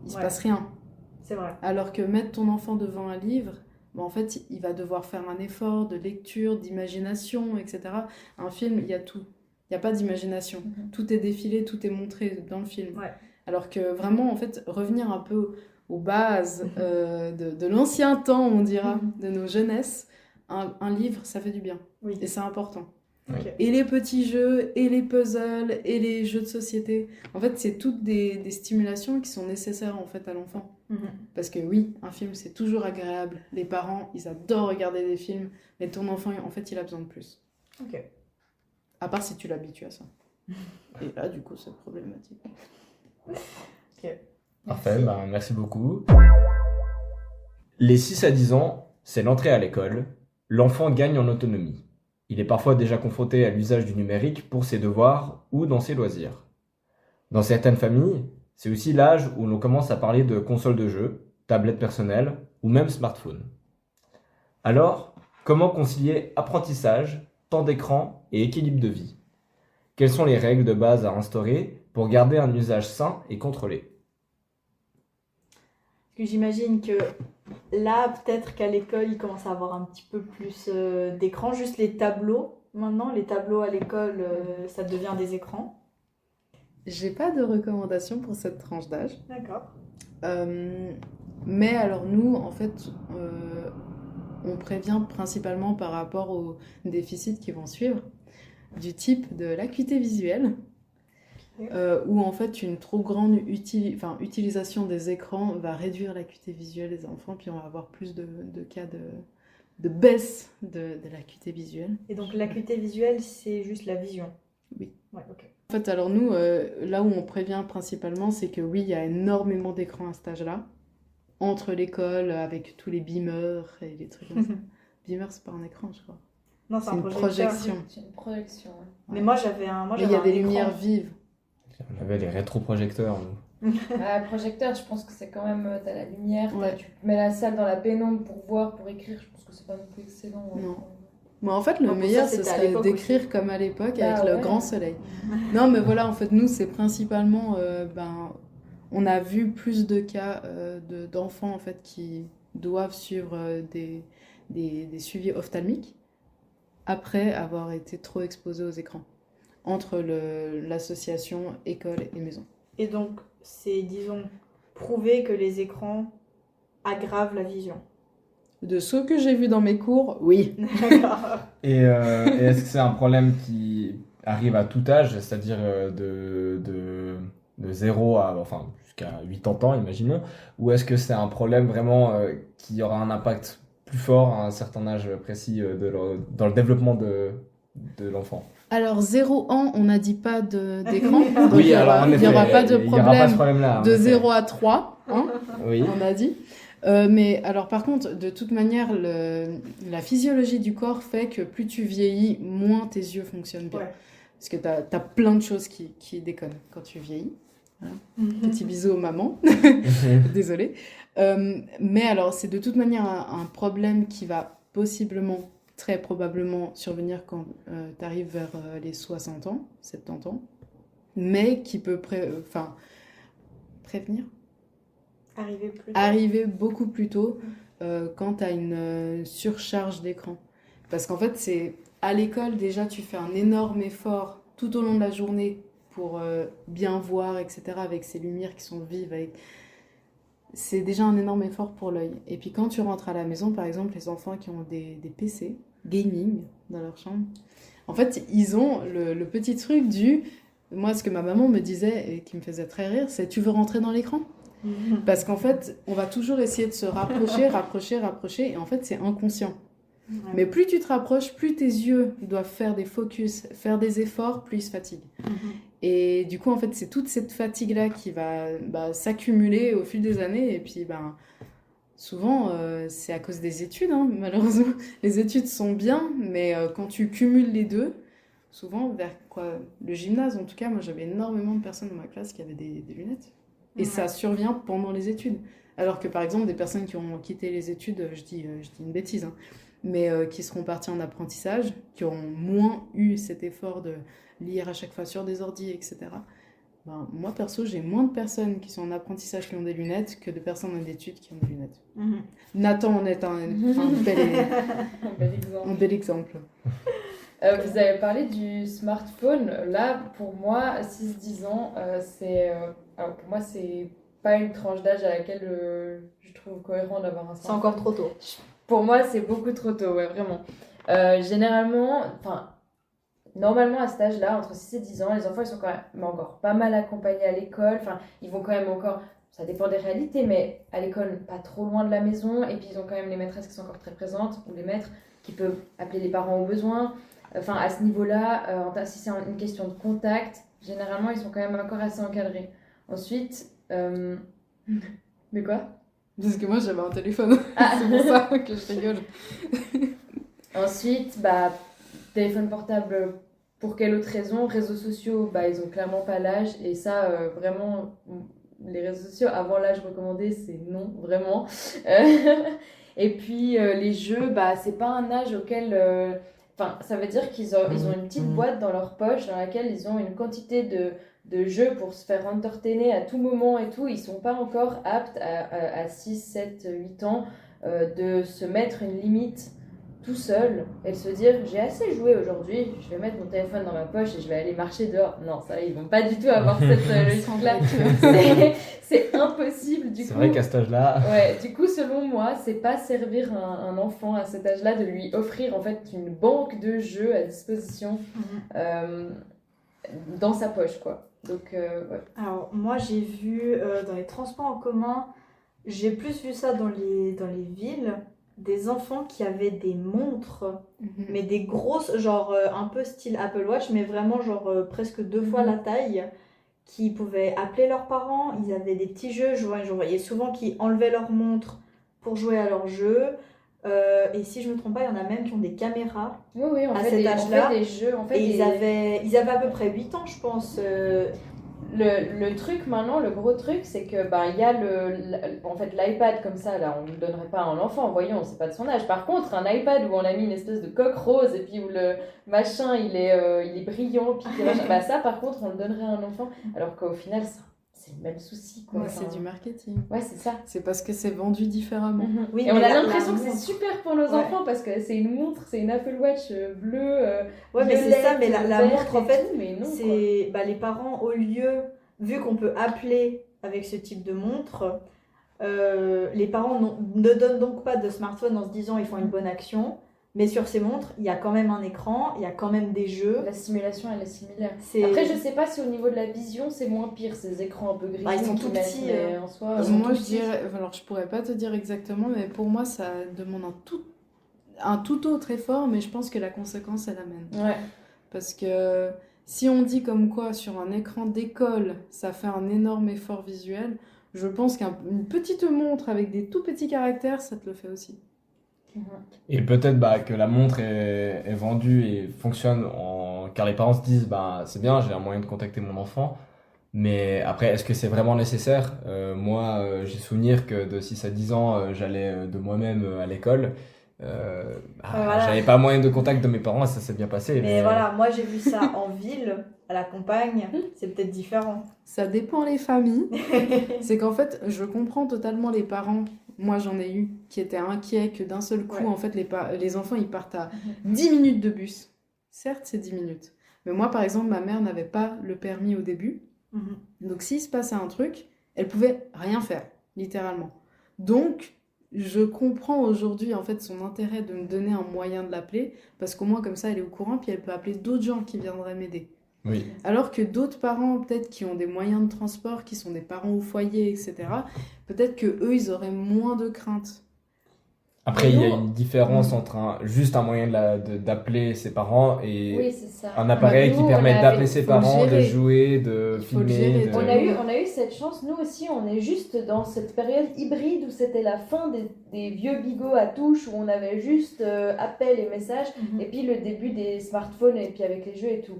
Il se Ouais. passe rien. C'est vrai. Alors que mettre ton enfant devant un livre, en fait, il va devoir faire un effort de lecture, d'imagination, etc. Un film, il y a tout. Il n'y a pas d'imagination. Tout est défilé, tout est montré dans le film. Ouais. Alors que vraiment, en fait, revenir un peu aux bases de l'ancien temps, on dira, de nos jeunesses, un livre, ça fait du bien. Oui. Et c'est important. Ok. Et les petits jeux, et les puzzles, et les jeux de société. En fait, c'est toutes des stimulations qui sont nécessaires en fait à l'enfant. Parce que oui, un film, c'est toujours agréable. Les parents, ils adorent regarder des films, mais ton enfant, en fait, il a besoin de plus. Ok. À part si tu l'habitues à ça. Et là, du coup, c'est problématique. Parfait, merci beaucoup. Les 6 à 10 ans, c'est l'entrée à l'école. L'enfant gagne en autonomie. Il est parfois déjà confronté à l'usage du numérique pour ses devoirs ou dans ses loisirs. Dans certaines familles, c'est aussi l'âge où l'on commence à parler de consoles de jeux, tablettes personnelles ou même smartphones. Alors, comment concilier apprentissage, temps d'écran et équilibre de vie? Quelles sont les règles de base à instaurer pour garder un usage sain et contrôlé? Parce que j'imagine que là, peut-être qu'à l'école, ils commencent à avoir un petit peu plus d'écran. Juste les tableaux. Maintenant, les tableaux à l'école, ça devient des écrans. J'ai pas de recommandation pour cette tranche d'âge. D'accord. Mais alors nous, en fait, on prévient principalement par rapport aux déficits qui vont suivre, du type de l'acuité visuelle, où en fait une trop grande utilisation des écrans va réduire l'acuité visuelle des enfants, puis on va avoir plus de cas de baisse de l'acuité visuelle. Et donc l'acuité visuelle, c'est juste la vision. Oui. Ouais, ok. En fait, alors nous, là où on prévient principalement, c'est que oui, il y a énormément d'écrans à cet âge-là, entre l'école, avec tous les beamers et les trucs comme ça. Beamer, c'est pas un écran, je crois. Non, C'est un une projecteur. projection. C'est une projection. Ouais. Mais moi, j'avais un. Mais il y a des lumières vives. On avait les rétroprojecteurs, nous. Le projecteur, je pense que c'est quand même. T'as la lumière, Ouais. tu mets la salle dans la pénombre pour voir, pour écrire. Je pense que c'est pas non plus excellent. Ouais. Non. Mais en fait, le Donc, meilleur, ça, ce c'était à serait l'époque d'écrire aussi. comme à l'époque, Bah avec le ouais. grand soleil. Non, mais voilà, en fait, nous, c'est principalement... on a vu plus de cas d'enfants, en fait, qui doivent suivre des suivis ophtalmiques après avoir été trop exposés aux écrans, entre l'association école et maison. Et donc, c'est, disons, prouvé que les écrans aggravent la vision. De ce que j'ai vu dans mes cours, oui. D'accord. Et est-ce que c'est un problème qui arrive à tout âge, c'est-à-dire de 0 à, enfin, jusqu'à 80 ans, imaginons, ou est-ce que c'est un problème vraiment qui aura un impact plus fort à un certain âge précis dans le développement de l'enfant? Alors, 0 ans, on n'a dit pas d'écran. Donc Oui, il n'y alors en effet, aura pas de il y aura pas ce problème problème-là. en de effet. 0 à 3, hein, Oui. on a dit. Mais alors par contre, de toute manière, la physiologie du corps fait que plus tu vieillis, moins tes yeux fonctionnent bien. Ouais. Parce que t'as plein de choses qui déconnent quand tu vieillis. Petit bisou aux mamans, désolée. Mais alors, c'est de toute manière un problème qui va possiblement, très probablement, survenir quand tu arrives vers les 60 ans, 70 ans, mais qui peut prévenir, arriver beaucoup plus tôt quand tu as une surcharge d'écran. Parce qu'en fait, c'est à l'école, déjà, tu fais un énorme effort tout au long de la journée pour bien voir, etc., avec ces lumières qui sont vives. c'est déjà un énorme effort pour l'œil. Et puis quand tu rentres à la maison, par exemple, les enfants qui ont des PC gaming dans leur chambre, en fait, ils ont le petit truc du... Moi, ce que ma maman me disait et qui me faisait très rire, c'est tu veux rentrer dans l'écran ? Parce qu'en fait, on va toujours essayer de se rapprocher, et en fait, c'est inconscient. Ouais. Mais plus tu te rapproches, plus tes yeux doivent faire des focus, faire des efforts, plus ils se fatiguent. Et du coup, en fait, c'est toute cette fatigue-là qui va s'accumuler au fil des années. Et puis, souvent, c'est à cause des études, hein, malheureusement. Les études sont bien, mais quand tu cumules les deux, souvent, vers le gymnase, en tout cas, moi, j'avais énormément de personnes dans ma classe qui avaient des lunettes. Et ça survient pendant les études. Alors que, par exemple, des personnes qui ont quitté les études, je dis une bêtise, hein, mais qui seront partis en apprentissage, qui auront moins eu cet effort de lire à chaque fois sur des ordis, etc. Moi, perso, j'ai moins de personnes qui sont en apprentissage qui ont des lunettes que de personnes en études qui ont des lunettes. Nathan en est un bel exemple. Vous avez parlé du smartphone. Là, pour moi, 6-10 ans, alors pour moi, c'est pas une tranche d'âge à laquelle je trouve cohérent d'avoir un C'est smartphone. encore trop tôt. Pour moi, c'est beaucoup trop tôt, ouais, vraiment. Normalement, à cet âge-là, entre 6 et 10 ans, les enfants, ils sont quand même encore pas mal accompagnés à l'école. Enfin, ils vont quand même encore, ça dépend des réalités, mais à l'école, pas trop loin de la maison. Et puis, ils ont quand même les maîtresses qui sont encore très présentes, ou les maîtres qui peuvent appeler les parents au besoin. Enfin, à ce niveau-là, si c'est une question de contact, généralement, ils sont quand même encore assez encadrés. Ensuite, mais quoi ? Parce que moi, j'avais un téléphone. C'est pour ça que je rigole. Ensuite, téléphone portable, pour quelle autre raison ? Réseaux sociaux, ils ont clairement pas l'âge. Et ça, vraiment, les réseaux sociaux, avant l'âge recommandé, c'est non, vraiment. Et puis, les jeux, c'est pas un âge auquel... ça veut dire qu'ils ont une petite boîte dans leur poche dans laquelle ils ont une quantité de jeux pour se faire entertainer à tout moment et tout. Ils sont pas encore aptes à 6, 7, 8 ans de se mettre une limite tout seul et de se dire j'ai assez joué aujourd'hui, je vais mettre mon téléphone dans ma poche et je vais aller marcher dehors. Non, ça, ils vont pas du tout avoir cette logique-là. C'est impossible du coup. C'est vrai qu'à cet âge-là... Ouais, du coup, selon moi, c'est pas servir un enfant à cet âge-là de lui offrir en fait une banque de jeux à disposition dans sa poche, quoi. Donc, ouais. Alors, moi, j'ai vu dans les transports en commun, j'ai plus vu ça dans les villes, des enfants qui avaient des montres, mais des grosses, genre un peu style Apple Watch, mais vraiment genre presque 2 fois la taille, qui pouvaient appeler leurs parents. Ils avaient des petits jeux, je voyais souvent qu'ils enlevaient leur montre pour jouer à leurs jeux. Et si je me trompe pas, il y en a même qui ont des caméras Oui, à cet âge-là. Des jeux, Ils avaient à peu près 8 ans, je pense. Le truc maintenant, le gros truc, c'est que il y a en fait l'iPad comme ça, là, on ne le donnerait pas à un enfant, voyons, c'est pas de son âge. Par contre, un iPad où on a mis une espèce de coque rose et puis où le machin il est brillant, puis ça par contre on le donnerait à un enfant, alors qu'au final c'est le même souci, quoi. Ouais, c'est du marketing. Ouais, c'est ça. C'est parce que c'est vendu différemment. Oui, et on mais a la l'impression que c'est montre. super pour nos enfants parce que c'est une montre, c'est une Apple Watch bleue. Ouais, mais c'est ça, mais la verte montre, en et fait, tout, mais non, c'est les parents, au lieu, vu qu'on peut appeler avec ce type de montre, les parents ne donnent donc pas de smartphone en se disant ils font une bonne action, mais sur ces montres, il y a quand même un écran, il y a quand même des jeux. La simulation, elle est similaire. C'est... Après, je sais pas si au niveau de la vision, c'est moins pire, ces écrans un peu gris. Ils sont tout petits. Mais en soi, Moi, je dirais, alors je pourrais pas te dire exactement, mais pour moi, ça demande un tout autre effort, mais je pense que la conséquence est la même. Ouais. Parce que si on dit comme quoi sur un écran d'école, ça fait un énorme effort visuel, je pense qu'une petite montre avec des tout petits caractères, ça te le fait aussi. Et peut-être que la montre est vendue et fonctionne car les parents se disent c'est bien, j'ai un moyen de contacter mon enfant. Mais après, est-ce que c'est vraiment nécessaire ? Moi, j'ai souvenir que de 6 à 10 ans, j'allais de moi-même à l'école. Voilà. J'avais pas moyen de contact de mes parents et ça s'est bien passé. Mais voilà, moi j'ai vu ça en ville, à la campagne, c'est peut-être différent. Ça dépend les familles. C'est qu'en fait, je comprends totalement les parents, moi j'en ai eu, qui étaient inquiets que d'un seul coup, Ouais. en fait, les enfants, ils partent à 10 minutes de bus. Certes, c'est 10 minutes. Mais moi, par exemple, ma mère n'avait pas le permis au début. Donc s'il se passait un truc, elle pouvait rien faire. littéralement. Donc, je comprends aujourd'hui en fait son intérêt de me donner un moyen de l'appeler, parce qu'au moins comme ça elle est au courant, puis elle peut appeler d'autres gens qui viendraient m'aider. Oui. Alors que d'autres parents, peut-être qui ont des moyens de transport, qui sont des parents au foyer, etc., peut-être que eux ils auraient moins de crainte. Après, il y a nous- une différence entre juste un moyen d'appeler ses parents et Oui, c'est ça. un appareil Nous, qui on permet avait- d'appeler ses faut le parents, de gérer. jouer, de Il faut le filmer. gérer, de- On a eu cette chance, nous aussi, on est juste dans cette période hybride où c'était la fin des vieux bigots à touche, où on avait juste appel et messages, et puis le début des smartphones, et puis avec les jeux et tout.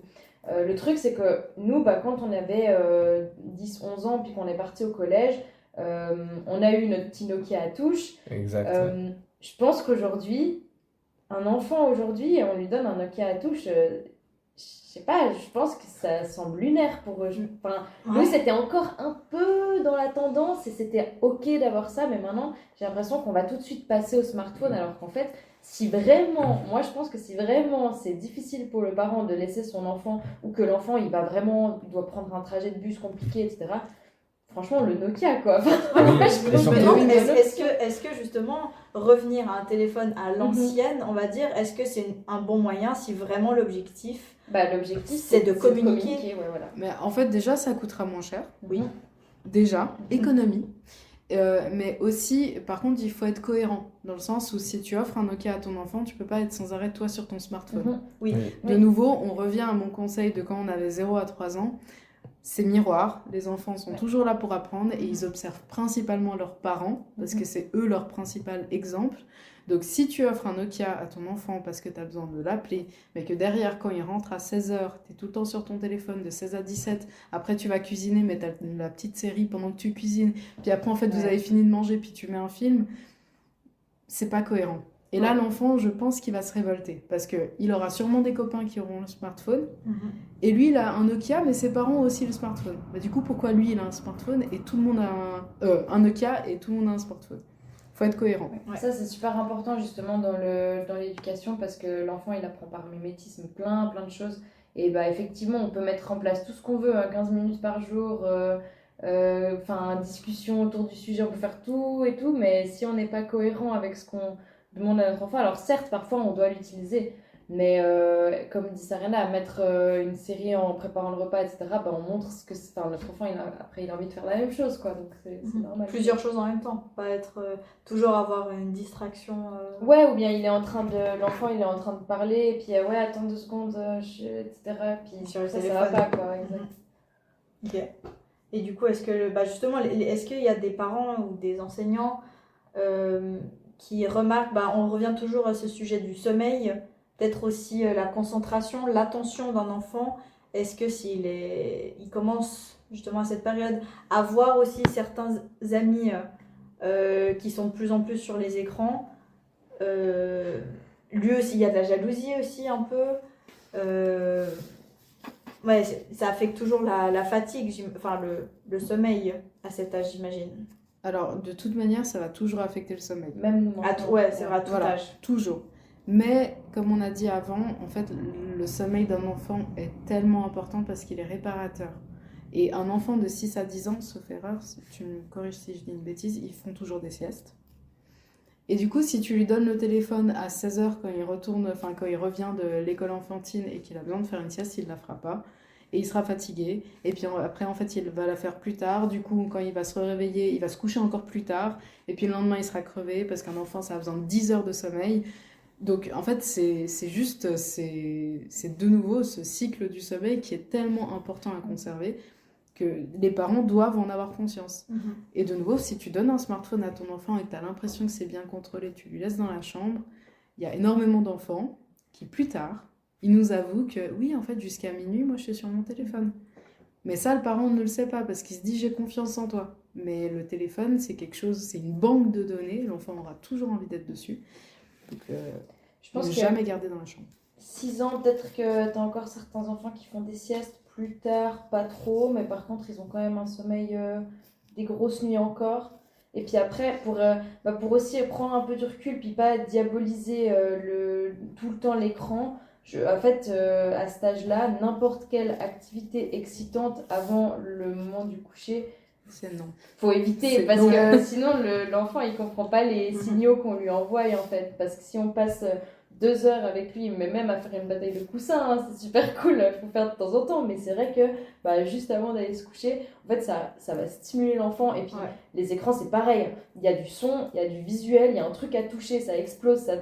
Le truc, c'est que nous, quand on avait 10-11 ans, puis qu'on est parti au collège, on a eu notre petit Nokia à touche. Exact. Je pense qu'aujourd'hui, un enfant aujourd'hui, on lui donne un Nokia à touche, je sais pas, je pense que ça semble lunaire pour eux. Enfin, nous, c'était encore un peu dans la tendance et c'était ok d'avoir ça, mais maintenant, j'ai l'impression qu'on va tout de suite passer au smartphone, alors qu'en fait, si vraiment, moi je pense que si vraiment c'est difficile pour le parent de laisser son enfant, ou que l'enfant il doit prendre un trajet de bus compliqué, etc., franchement, le Nokia quoi. Oui, Moi, et je me surtout- demande, Est-ce que justement revenir à un téléphone à l'ancienne, on va dire, est-ce que c'est un bon moyen si vraiment l'objectif l'objectif c'est de communiquer. ouais, voilà. Mais en fait, déjà, ça coûtera moins cher. Oui. Déjà, économie. Mais aussi, par contre, il faut être cohérent. Dans le sens où si tu offres un Nokia à ton enfant, tu peux pas être sans arrêt toi sur ton smartphone. Mhm. Oui. De nouveau, on revient à mon conseil de quand on avait 0 à 3 ans. C'est miroir. Les enfants sont toujours là pour apprendre et ils observent principalement leurs parents parce que c'est eux leur principal exemple. Donc si tu offres un Nokia à ton enfant parce que tu as besoin de l'appeler, mais que derrière, quand il rentre à 16h, tu es tout le temps sur ton téléphone de 16 à 17, après tu vas cuisiner, mais tu as la petite série pendant que tu cuisines, puis après en fait vous Ouais. avez fini de manger, puis tu mets un film, c'est pas cohérent. Et là, Ouais. l'enfant, je pense qu'il va se révolter parce qu'il aura sûrement des copains qui auront le smartphone. Mhm. Et lui, il a un Nokia, mais ses parents ont aussi le smartphone. Bah, du coup, pourquoi lui, il a un smartphone et tout le monde a un Nokia et tout le monde a un smartphone? Faut être cohérent. Ouais. Ça, c'est super important justement dans l'éducation parce que l'enfant, il apprend par mimétisme plein de choses. Et bah, effectivement, on peut mettre en place tout ce qu'on veut, 15 minutes par jour, discussion autour du sujet, on peut faire tout et tout, mais si on n'est pas cohérent avec ce qu'on demande à notre enfant, alors certes, parfois, on doit l'utiliser, mais comme dit Sarena, mettre une série en préparant le repas, etc., bah, on montre ce que c'est. Enfin, notre enfant, après, il a envie de faire la même chose, quoi, donc c'est normal. Plusieurs choses en même temps, pas être toujours avoir une distraction. Ouais, ou bien l'enfant il est en train de parler, et puis ouais, attends 2 secondes, etc. Puis Sur le ça téléphone. va pas, quoi, exact. Ok. Et du coup, est-ce que justement, est-ce qu'il y a des parents ou des enseignants qui remarquent, on revient toujours à ce sujet du sommeil, peut-être aussi la concentration, l'attention d'un enfant. Est-ce que il commence justement à cette période à voir aussi certains amis qui sont de plus en plus sur les écrans, lui aussi, il y a de la jalousie aussi un peu. Ouais, ça affecte toujours la fatigue, le sommeil à cet âge, j'imagine. Alors, de toute manière, ça va toujours affecter le sommeil. Même nous maintenant. Ouais, c'est vrai, à tout Voilà. âge. Toujours. Mais, comme on a dit avant, en fait, le sommeil d'un enfant est tellement important parce qu'il est réparateur. Et un enfant de 6 à 10 ans, sauf erreur, tu me corriges si je dis une bêtise, ils font toujours des siestes. Et du coup, si tu lui donnes le téléphone à 16h quand il revient de l'école enfantine et qu'il a besoin de faire une sieste, il ne la fera pas. Et il sera fatigué. Et puis après, en fait, il va la faire plus tard. Du coup, quand il va se réveiller, il va se coucher encore plus tard. Et puis le lendemain, il sera crevé parce qu'un enfant, ça a besoin de 10 heures de sommeil. Donc, en fait, c'est de nouveau ce cycle du sommeil qui est tellement important à conserver que les parents doivent en avoir conscience. Et de nouveau, si tu donnes un smartphone à ton enfant et que tu as l'impression que c'est bien contrôlé, tu lui laisses dans la chambre, il y a énormément d'enfants qui, plus tard, ils nous avouent que oui, en fait, jusqu'à minuit, moi, je suis sur mon téléphone. Mais ça, le parent ne le sait pas parce qu'il se dit j'ai confiance en toi. Mais le téléphone, c'est quelque chose, c'est une banque de données. L'enfant aura toujours envie d'être dessus. Donc, Je pense ne que jamais garder dans la chambre. 6 ans, peut-être que t'as encore certains enfants qui font des siestes plus tard, pas trop, mais par contre, ils ont quand même un sommeil, des grosses nuits encore. Et puis après, pour aussi prendre un peu du recul, puis pas diaboliser tout le temps l'écran, en fait, à cet âge-là, n'importe quelle activité excitante avant le moment du coucher, C'est non. Faut éviter, C'est parce non. que sinon l'enfant il comprend pas les signaux qu'on lui envoie en fait. Parce que si on passe 2 heures avec lui, mais même à faire une bataille de coussins, hein, c'est super cool, il faut faire de temps en temps. Mais c'est vrai que juste avant d'aller se coucher, en fait ça va stimuler l'enfant. Et puis les écrans c'est pareil, il y a du son, il y a du visuel, il y a un truc à toucher, ça explose, ça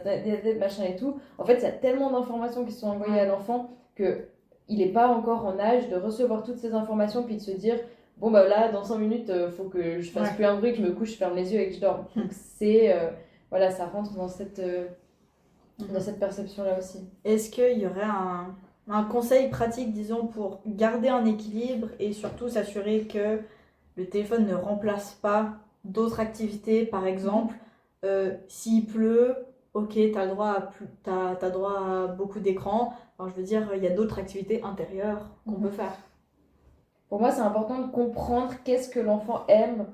machin et tout. En fait il y a tellement d'informations qui sont envoyées à l'enfant que il n'est pas encore en âge de recevoir toutes ces informations puis de se dire bon là dans 5 minutes faut que je fasse plus un bruit, que je me couche, je ferme les yeux et que je dors. Donc c'est voilà, ça rentre dans cette perception là aussi. Est-ce qu'il y aurait un conseil pratique, disons, pour garder un équilibre et surtout s'assurer que le téléphone ne remplace pas d'autres activités? Par exemple, s'il pleut, ok, t'as droit à beaucoup d'écran. Enfin, je veux dire, il y a d'autres activités intérieures qu'on peut faire. Pour moi, c'est important de comprendre qu'est-ce que l'enfant aime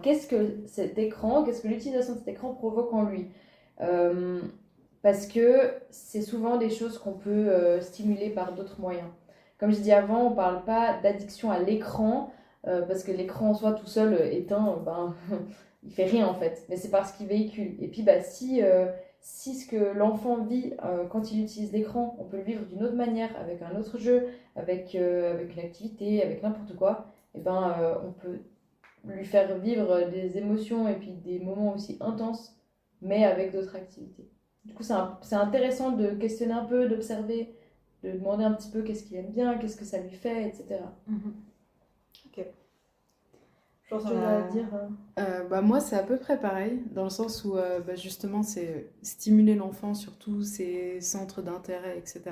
qu'est-ce que cet écran, qu'est-ce que l'utilisation de cet écran provoque en lui. Parce que c'est souvent des choses qu'on peut stimuler par d'autres moyens. Comme je dis avant, on ne parle pas d'addiction à l'écran, parce que l'écran en soi tout seul éteint, il fait rien en fait. Mais c'est parce qu'il véhicule. Et puis si ce que l'enfant vit quand il utilise l'écran, on peut le vivre d'une autre manière, avec un autre jeu, avec une activité, avec n'importe quoi, on peut lui faire vivre des émotions et puis des moments aussi intenses, mais avec d'autres activités. Du coup, c'est intéressant de questionner un peu, d'observer, de demander un petit peu qu'est-ce qu'il aime bien, qu'est-ce que ça lui fait, etc. Ok. Je pense qu'on va dire... Moi, c'est à peu près pareil, dans le sens où, justement, c'est stimuler l'enfant sur tous ses centres d'intérêt, etc.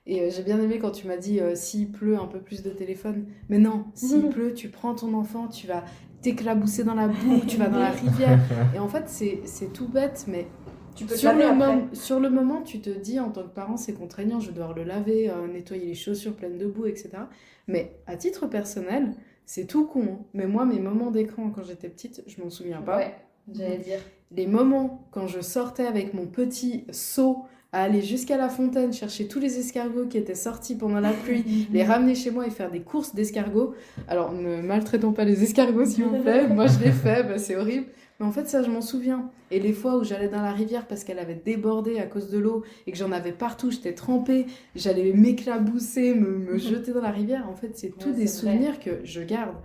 Et j'ai bien aimé quand tu m'as dit, s'il pleut, un peu plus de téléphone. Mais non, s'il pleut, tu prends ton enfant, tu vas t'éclabousser dans la boue, tu vas dans la rivière. Et en fait, c'est tout bête, mais Tu peux sur laver après. sur le moment, tu te dis, en tant que parent, c'est contraignant, je vais devoir le laver, nettoyer les chaussures pleines de boue, etc. Mais à titre personnel, c'est tout con, hein. Mais moi, mes moments d'écran quand j'étais petite, je m'en souviens pas. Ouais, j'allais dire. Les moments quand je sortais avec mon petit seau à aller jusqu'à la fontaine chercher tous les escargots qui étaient sortis pendant la pluie, les ramener chez moi et faire des courses d'escargots. Alors, ne maltraitons pas les escargots, s'il vous plaît. Moi, je les fais, c'est horrible. Mais en fait, ça, je m'en souviens. Et les fois où j'allais dans la rivière parce qu'elle avait débordé à cause de l'eau et que j'en avais partout, j'étais trempée, j'allais m'éclabousser, me jeter dans la rivière. En fait, c'est tous des souvenirs que je garde.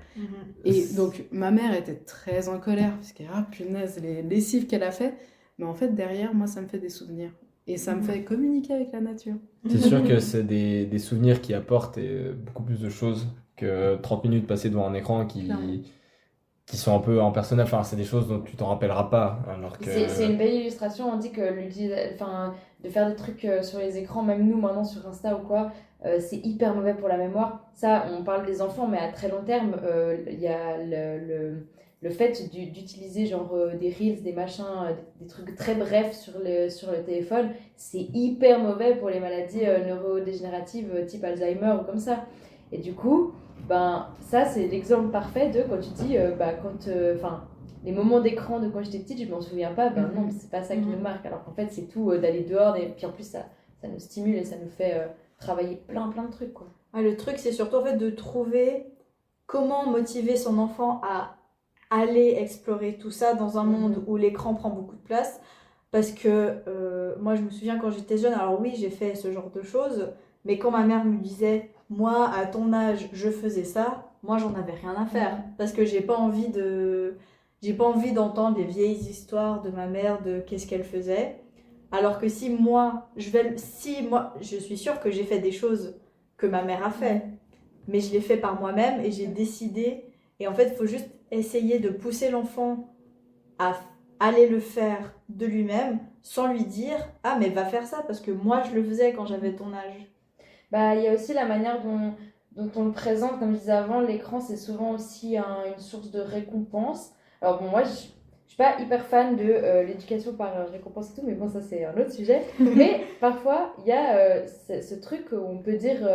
Et donc, ma mère était très en colère parce qu'elle, punaise, les lessives qu'elle a fait. Mais en fait, derrière, moi, ça me fait des souvenirs. Et ça me fait communiquer avec la nature. C'est sûr que c'est des souvenirs qui apportent beaucoup plus de choses que 30 minutes passées devant un écran qui sont un peu impersonnelles. Enfin, c'est des choses dont tu t'en rappelleras pas. Alors que... C'est une belle illustration. On dit que de faire des trucs sur les écrans, même nous maintenant sur Insta ou quoi, c'est hyper mauvais pour la mémoire. Ça, on parle des enfants, mais à très long terme, il y a le fait d'utiliser genre des reels, des machins, des trucs très brefs sur le téléphone, c'est hyper mauvais pour les maladies neurodégénératives type Alzheimer ou comme ça. Et du coup, ça c'est l'exemple parfait de quand tu dis, les moments d'écran de quand j'étais petite, je m'en souviens pas, non, c'est pas ça qui me marque. Alors qu'en fait, c'est tout d'aller dehors, et puis en plus, ça nous stimule et ça nous fait travailler plein de trucs, quoi. Le truc, c'est surtout en fait de trouver comment motiver son enfant à aller explorer tout ça dans un monde où l'écran prend beaucoup de place. Parce que moi, je me souviens quand j'étais jeune, alors oui, j'ai fait ce genre de choses, mais quand ma mère me disait, moi, à ton âge, je faisais ça, moi, j'en avais rien à faire. Parce que j'ai pas envie d'entendre les vieilles histoires de ma mère de qu'est-ce qu'elle faisait. Alors que si moi, je suis sûre que j'ai fait des choses que ma mère a fait, mais je l'ai fait par moi-même et j'ai décidé. Et en fait, il faut juste essayer de pousser l'enfant à aller le faire de lui-même sans lui dire « Ah, mais va faire ça parce que moi, je le faisais quand j'avais ton âge. » Il y a aussi la manière dont on le présente. Comme je disais avant, l'écran, c'est souvent aussi une source de récompense. Alors bon, moi, je suis pas hyper fan de l'éducation par récompense et tout, mais bon, ça, c'est un autre sujet. Mais parfois, il y a ce truc où on peut dire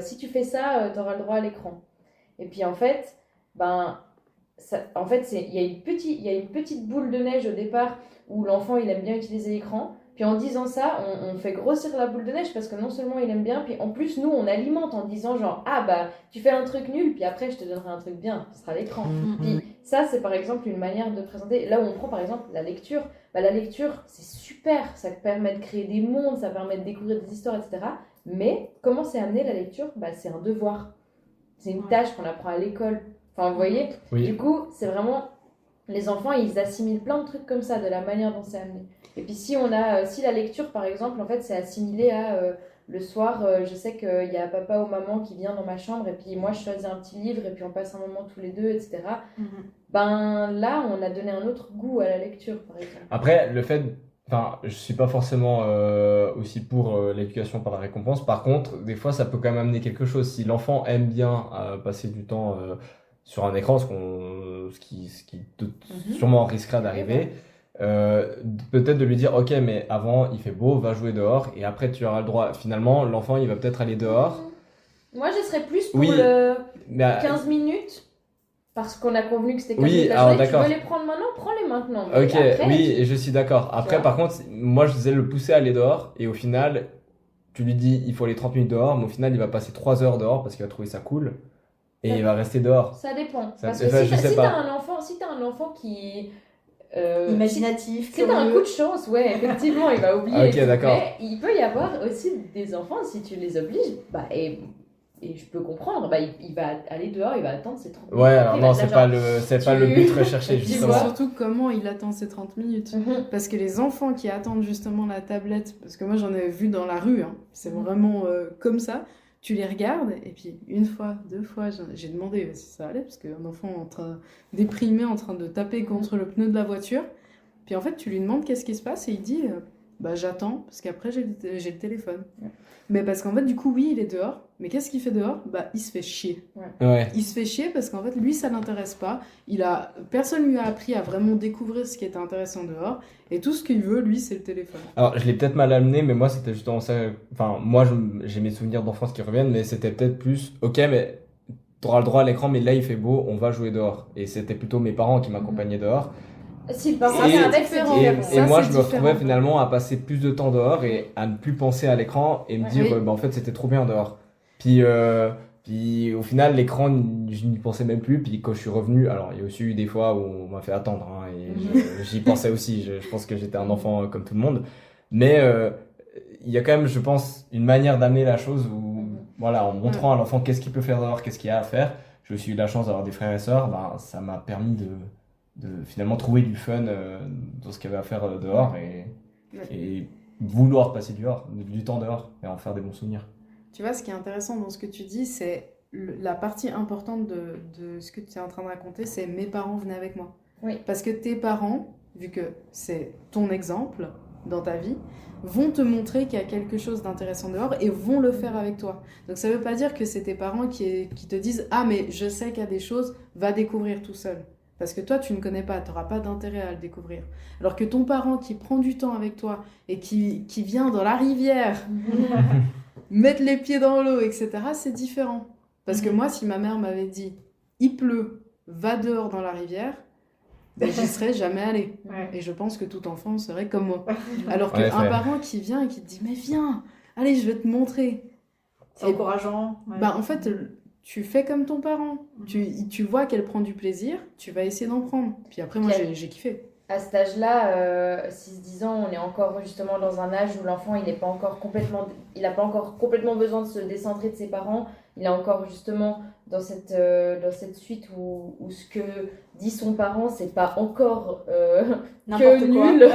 si tu fais ça, tu auras le droit à l'écran. Et puis en fait, il y a une petite boule de neige au départ où l'enfant il aime bien utiliser l'écran, Puis en disant ça, on fait grossir la boule de neige parce que non seulement il aime bien, puis en plus nous on alimente en disant genre ah bah tu fais un truc nul, puis après je te donnerai un truc bien, ce sera l'écran. Puis ça c'est par exemple une manière de présenter. Là où on prend par exemple la lecture, la lecture c'est super, ça permet de créer des mondes, ça permet de découvrir des histoires, etc. Mais comment c'est amené la lecture? C'est un devoir, c'est une tâche qu'on apprend à l'école. Enfin vous voyez, du coup c'est vraiment les enfants ils assimilent plein de trucs comme ça de la manière dont c'est amené. Et puis si la lecture par exemple, en fait c'est assimilé à le soir, je sais qu'il y a papa ou maman qui vient dans ma chambre et puis moi je choisis un petit livre et puis on passe un moment tous les deux, etc. Ben là on a donné un autre goût à la lecture par exemple. Après le fait, enfin je suis pas forcément aussi pour l'éducation par la récompense. Par contre des fois ça peut quand même amener quelque chose. Si l'enfant aime bien passer du temps sur un écran, ce qui sûrement risquera d'arriver. Peut-être de lui dire ok mais avant il fait beau, va jouer dehors et après tu auras le droit. Finalement l'enfant il va peut-être aller dehors. Moi je serais plus pour le 15 minutes parce qu'on a convenu que c'était 15 minutes la journée. Tu veux les prendre maintenant, prends-les maintenant. Ok, et je suis d'accord. Après par contre moi je disais le pousser à aller dehors et au final tu lui dis il faut aller 30 minutes dehors mais au final il va passer 3 heures dehors parce qu'il va trouver ça cool et il va rester dehors. Ça dépend. Parce que si t'as un enfant qui imaginatif, si t'as un coup de chance, ouais, effectivement, il va oublier. Ok, d'accord. Mais il peut y avoir aussi des enfants, si tu les obliges, et je peux comprendre, il va aller dehors, il va attendre ses 30 minutes. Ouais, alors non, c'est pas le but recherché, justement. C'est surtout comment il attend ses 30 minutes. Parce que les enfants qui attendent justement la tablette, parce que moi j'en ai vu dans la rue, hein, c'est vraiment comme ça. Tu les regardes, et puis une fois, 2 fois, j'ai demandé si ça allait, parce qu'un enfant en train déprimé, en train de taper contre le pneu de la voiture, puis en fait, tu lui demandes qu'est-ce qui se passe, et il dit, j'attends, parce qu'après, j'ai le téléphone. Mais parce qu'en fait, du coup, oui, il est dehors, mais qu'est-ce qu'il fait dehors? Il se fait chier. Il se fait chier parce qu'en fait, lui, ça l'intéresse pas. Personne lui a appris à vraiment découvrir ce qui était intéressant dehors, et tout ce qu'il veut, lui, c'est le téléphone. Alors, je l'ai peut-être mal amené, mais moi, c'était justement ça. Enfin, moi, j'ai mes souvenirs d'enfance qui reviennent, mais c'était peut-être plus, ok, mais t'auras le droit à l'écran, mais là, il fait beau, on va jouer dehors. Et c'était plutôt mes parents qui m'accompagnaient dehors. Si, par contre, c'est différent. Et moi, je me retrouvais finalement à passer plus de temps dehors et à ne plus penser à l'écran et me dire, en fait, c'était trop bien dehors. Puis au final, l'écran, je n'y pensais même plus. Puis quand je suis revenu, alors il y a aussi eu des fois où on m'a fait attendre, hein, et j'y pensais aussi. Je pense que j'étais un enfant comme tout le monde. Mais il y a quand même, je pense, une manière d'amener la chose où, voilà, en montrant à l'enfant qu'est-ce qu'il peut faire dehors, qu'est-ce qu'il y a à faire. J'ai aussi eu la chance d'avoir des frères et sœurs. Ça m'a permis de finalement trouver du fun dans ce qu'il y avait à faire dehors et vouloir passer du temps dehors et en faire des bons souvenirs. Tu vois, ce qui est intéressant dans ce que tu dis, c'est la partie importante de ce que tu es en train de raconter, c'est mes parents venaient avec moi. Oui. Parce que tes parents, vu que c'est ton exemple dans ta vie, vont te montrer qu'il y a quelque chose d'intéressant dehors et vont le faire avec toi. Donc ça veut pas dire que c'est tes parents qui te disent « Ah, mais je sais qu'il y a des choses, va découvrir tout seul ». Parce que toi, tu ne connais pas, tu n'auras pas d'intérêt à le découvrir. Alors que ton parent qui prend du temps avec toi et qui vient dans la rivière, mettre les pieds dans l'eau, etc., c'est différent. Parce que moi, si ma mère m'avait dit « Il pleut, va dehors dans la rivière », j'y serais jamais allée. Et je pense que tout enfant serait comme moi. Alors qu'un parent qui vient et qui te dit « Mais viens, allez, je vais te montrer ». C'est encourageant. En fait... Tu fais comme ton parent. Tu vois qu'elle prend du plaisir, tu vas essayer d'en prendre. Puis après, moi, j'ai kiffé. À cet âge-là, 6-10 ans, on est encore justement dans un âge où l'enfant, il n'a pas encore complètement besoin de se décentrer de ses parents. Il est encore justement dans cette suite où ce que dit son parent, c'est pas encore que nul.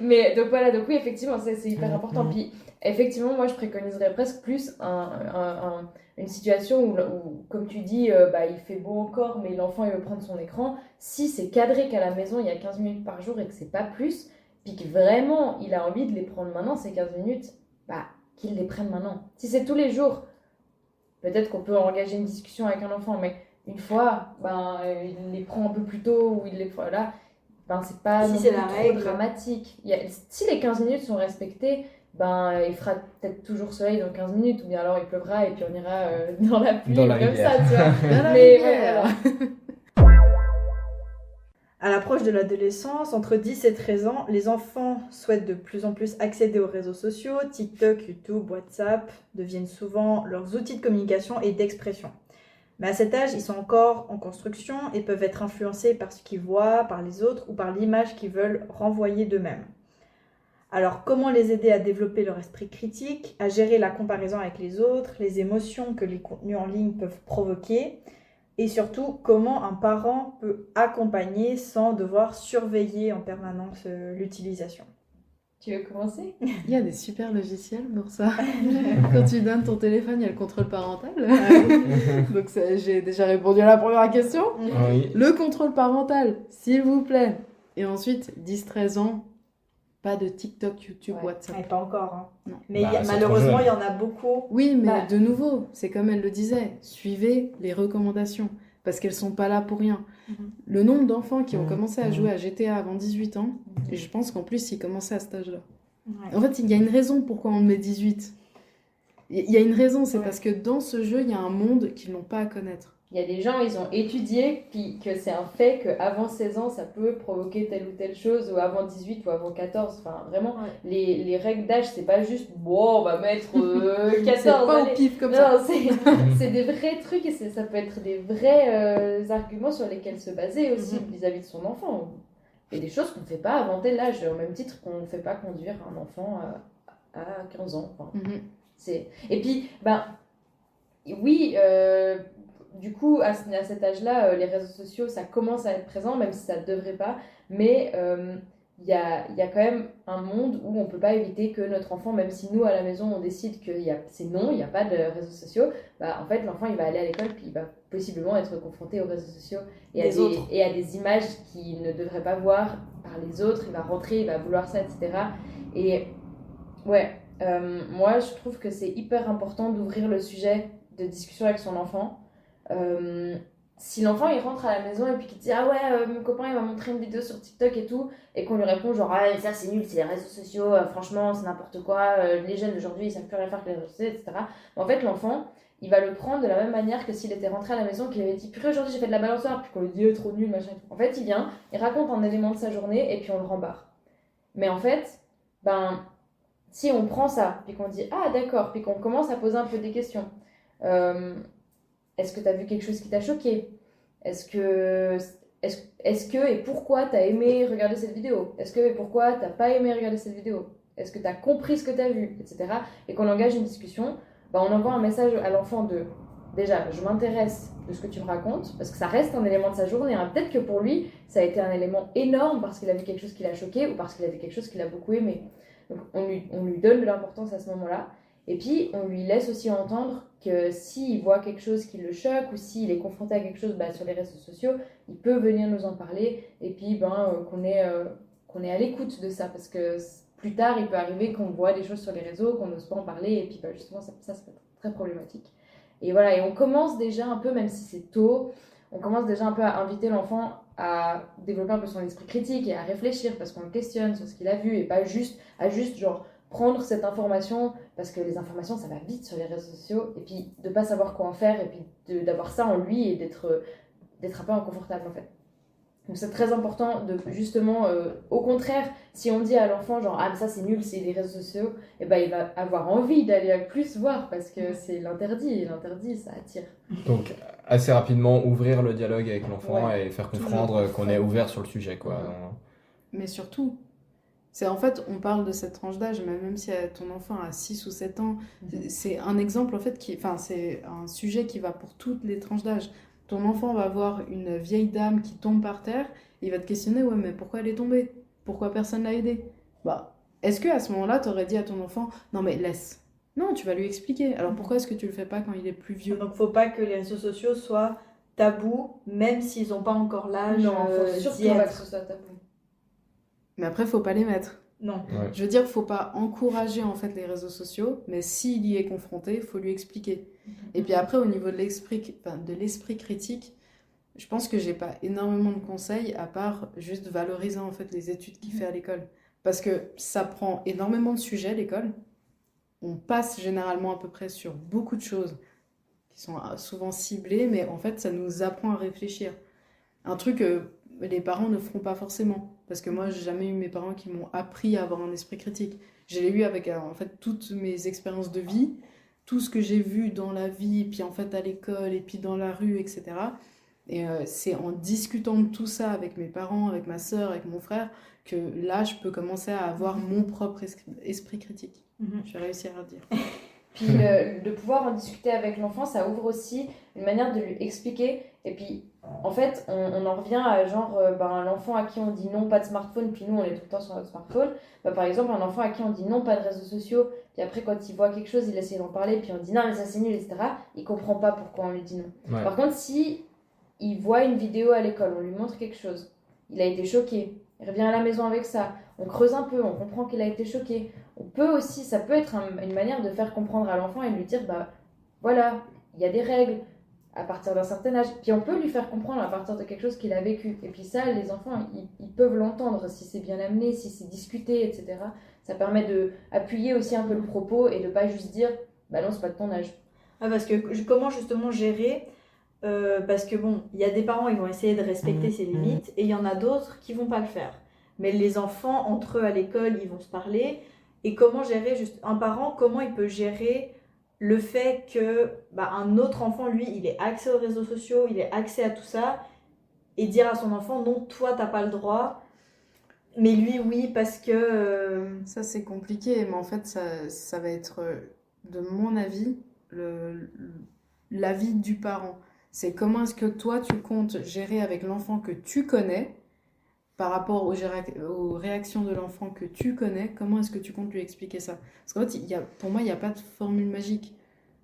Mais donc voilà, donc oui, effectivement, c'est hyper important. Puis effectivement, moi, je préconiserais presque plus une situation où, comme tu dis, il fait beau encore, mais l'enfant il veut prendre son écran. Si c'est cadré qu'à la maison il y a 15 minutes par jour et que c'est pas plus, puis que vraiment il a envie de les prendre maintenant, ces 15 minutes, qu'il les prenne maintenant. Si c'est tous les jours, peut-être qu'on peut engager une discussion avec un enfant, mais une fois, il les prend un peu plus tôt ou il les prend là, c'est pas si c'est la trop règle dramatique. Si les 15 minutes sont respectées, il fera peut-être toujours soleil dans 15 minutes, ou bien alors il pleuvra et puis on ira dans la pluie, dans la comme rivière. ça, tu vois. Dans la Mais rivière. voilà. À l'approche de l'adolescence, entre 10 et 13 ans, les enfants souhaitent de plus en plus accéder aux réseaux sociaux. TikTok, YouTube, WhatsApp deviennent souvent leurs outils de communication et d'expression. Mais à cet âge, ils sont encore en construction et peuvent être influencés par ce qu'ils voient, par les autres ou par l'image qu'ils veulent renvoyer d'eux-mêmes. Alors, comment les aider à développer leur esprit critique, à gérer la comparaison avec les autres, les émotions que les contenus en ligne peuvent provoquer, et surtout, comment un parent peut accompagner sans devoir surveiller en permanence l'utilisation. Tu veux commencer? Il y a des super logiciels pour ça. Quand tu donnes ton téléphone, il y a le contrôle parental. Donc j'ai déjà répondu à la première question. Oui. Le contrôle parental, s'il vous plaît. Et ensuite, 10-13 ans, pas de TikTok, YouTube, Ouais. WhatsApp. Ouais, pas encore. Hein. Non. Mais Bah, c'est malheureusement, trop il y en a beaucoup. Oui, mais Bah. de nouveau, c'est comme elle le disait, suivez les recommandations, parce qu'elles sont pas là pour rien. Mhm. Le nombre d'enfants qui ont Mhm. commencé à jouer à GTA avant 18 ans, et je pense qu'en plus, ils commençaient à cet âge-là. Ouais. En fait, il y a une raison pourquoi on met 18. Il y a une raison, c'est Ouais. parce que dans ce jeu, il y a un monde qu'ils n'ont pas à connaître. Il y a des gens, ils ont étudié que c'est un fait qu'avant 16 ans, ça peut provoquer telle ou telle chose, ou avant 18 ou avant 14. Enfin, vraiment, Ouais. les règles d'âge, c'est pas juste, bon, on va mettre 14. C'est pas au allez. pif comme ça. Non, c'est des vrais trucs et ça peut être des vrais arguments sur lesquels se baser aussi Mhm. vis-à-vis de son enfant. Il y a des choses qu'on ne fait pas avant tel âge, au même titre qu'on ne fait pas conduire un enfant à 15 ans. Enfin, Mhm. Et puis, ben, oui, du coup, à cet âge-là, les réseaux sociaux, ça commence à être présent, même si ça ne devrait pas. Mais il y a quand même un monde où on ne peut pas éviter que notre enfant, même si nous, à la maison, on décide que c'est non, il n'y a pas de réseaux sociaux, bah, en fait, l'enfant, il va aller à l'école, puis il va possiblement être confronté aux réseaux sociaux Des autres. et à des images qu'il ne devrait pas voir par les autres. Il va rentrer, il va vouloir ça, etc. Et ouais, moi, je trouve que c'est hyper important d'ouvrir le sujet de discussion avec son enfant. Si l'enfant il rentre à la maison et puis qu'il dit ah ouais mon copain il m'a montré une vidéo sur TikTok et tout et qu'on lui répond genre ah ça c'est nul c'est les réseaux sociaux franchement c'est n'importe quoi les jeunes d'aujourd'hui ils savent plus rien faire que les réseaux sociaux etc. Mais en fait l'enfant il va le prendre de la même manière que s'il était rentré à la maison qu'il avait dit purée aujourd'hui j'ai fait de la balançoire puis qu'on lui dit trop nul machin et tout. En fait il vient il raconte un élément de sa journée et puis on le rembarre. Mais en fait ben si on prend ça puis qu'on dit ah d'accord puis qu'on commence à poser un peu des questions est-ce que tu as vu quelque chose qui t'a choqué? Est-ce que et pourquoi tu as aimé regarder cette vidéo? Est-ce que et pourquoi tu n'as pas aimé regarder cette vidéo? Est-ce que tu as compris ce que tu as vu? Etc. Et qu'on engage une discussion, bah on envoie un message à l'enfant de déjà, je m'intéresse de ce que tu me racontes, parce que ça reste un élément de sa journée. Hein. Peut-être que pour lui, ça a été un élément énorme parce qu'il a vu quelque chose qui l'a choqué ou parce qu'il a vu quelque chose qu'il a beaucoup aimé. Donc on lui donne de l'importance à ce moment-là. Et puis, on lui laisse aussi entendre que s'il voit quelque chose qui le choque ou s'il est confronté à quelque chose sur les réseaux sociaux, il peut venir nous en parler et puis qu'on est à l'écoute de ça parce que plus tard, il peut arriver qu'on voit des choses sur les réseaux, qu'on n'ose pas en parler et puis justement, ça peut être très problématique. Et voilà, et on commence déjà un peu, même si c'est tôt, on commence déjà un peu à inviter l'enfant à développer un peu son esprit critique et à réfléchir parce qu'on le questionne sur ce qu'il a vu et pas juste genre prendre cette information parce que les informations ça va vite sur les réseaux sociaux et puis de pas savoir quoi en faire et puis d'avoir ça en lui et d'être un peu inconfortable en fait. Donc c'est très important de justement au contraire si on dit à l'enfant genre ah mais ça c'est nul c'est les réseaux sociaux et ben il va avoir envie d'aller plus voir parce que c'est l'interdit et l'interdit ça attire. Donc, assez rapidement, ouvrir le dialogue avec l'enfant Ouais. et faire comprendre qu'on est ouvert sur le sujet, quoi. Mais surtout, c'est en fait, on parle de cette tranche d'âge, mais même si ton enfant a 6 ou 7 ans, c'est un exemple en fait c'est un sujet qui va pour toutes les tranches d'âge. Ton enfant va voir une vieille dame qui tombe par terre, il va te questionner, ouais, mais pourquoi elle est tombée? Pourquoi personne l'a aidée? Bah, est-ce que à ce moment-là, tu aurais dit à ton enfant, non mais laisse. Non, tu vas lui expliquer. Alors pourquoi est-ce que tu le fais pas quand il est plus vieux? Donc, faut pas que les réseaux sociaux soient tabous, même s'ils n'ont pas encore l'âge Non, faut d'y surtout pas que être. ce soit tabou. Mais après, faut pas les mettre. Non. Ouais. Je veux dire, faut pas encourager en fait les réseaux sociaux, mais s'il y est confronté, faut lui expliquer. Et puis après, au niveau de l'esprit critique, je pense que j'ai pas énormément de conseils à part juste valoriser en fait les études qu'il fait à l'école, parce que ça prend énormément de sujets l'école. On passe généralement à peu près sur beaucoup de choses qui sont souvent ciblées, mais en fait, ça nous apprend à réfléchir. Un truc les parents ne feront pas forcément. Parce que moi, j'ai jamais eu mes parents qui m'ont appris à avoir un esprit critique. Je l'ai eu avec en fait toutes mes expériences de vie, tout ce que j'ai vu dans la vie, puis en fait à l'école, et puis dans la rue, etc. Et c'est en discutant de tout ça avec mes parents, avec ma sœur, avec mon frère, que là, je peux commencer à avoir mon propre esprit critique. Je vais réussir à le dire. Puis de pouvoir en discuter avec l'enfant, ça ouvre aussi une manière de lui expliquer. Et puis, en fait, on en revient à genre, l'enfant à qui on dit non, pas de smartphone, puis nous, on est tout le temps sur notre smartphone. Par exemple, un enfant à qui on dit non, pas de réseaux sociaux, puis après, quand il voit quelque chose, il essaie d'en parler, puis on dit non, mais ça c'est nul, etc. Il comprend pas pourquoi on lui dit non. Ouais. Par contre, si il voit une vidéo à l'école, on lui montre quelque chose, il a été choqué, il revient à la maison avec ça, on creuse un peu, on comprend qu'il a été choqué. On peut aussi, ça peut être une manière de faire comprendre à l'enfant et lui dire, voilà, il y a des règles à partir d'un certain âge. Puis on peut lui faire comprendre à partir de quelque chose qu'il a vécu. Et puis ça, les enfants, ils peuvent l'entendre si c'est bien amené, si c'est discuté, etc. Ça permet d'appuyer aussi un peu le propos et de pas juste dire, non, c'est pas de ton âge. Ah, parce que comment justement gérer parce que bon, il y a des parents, ils vont essayer de respecter ces limites et il y en a d'autres qui vont pas le faire. Mais les enfants, entre eux à l'école, ils vont se parler. Et comment gérer, un parent, comment il peut gérer le fait que un autre enfant, lui, il ait accès aux réseaux sociaux, il ait accès à tout ça, et dire à son enfant, non, toi, t'as pas le droit, mais lui, oui, parce que... Ça, c'est compliqué, mais en fait, ça va être, de mon avis, l'avis du parent. C'est comment est-ce que toi, tu comptes gérer avec l'enfant que tu connais, par rapport aux réactions de l'enfant que tu connais, comment est-ce que tu comptes lui expliquer ça? Parce qu'en fait, pour moi, il n'y a pas de formule magique.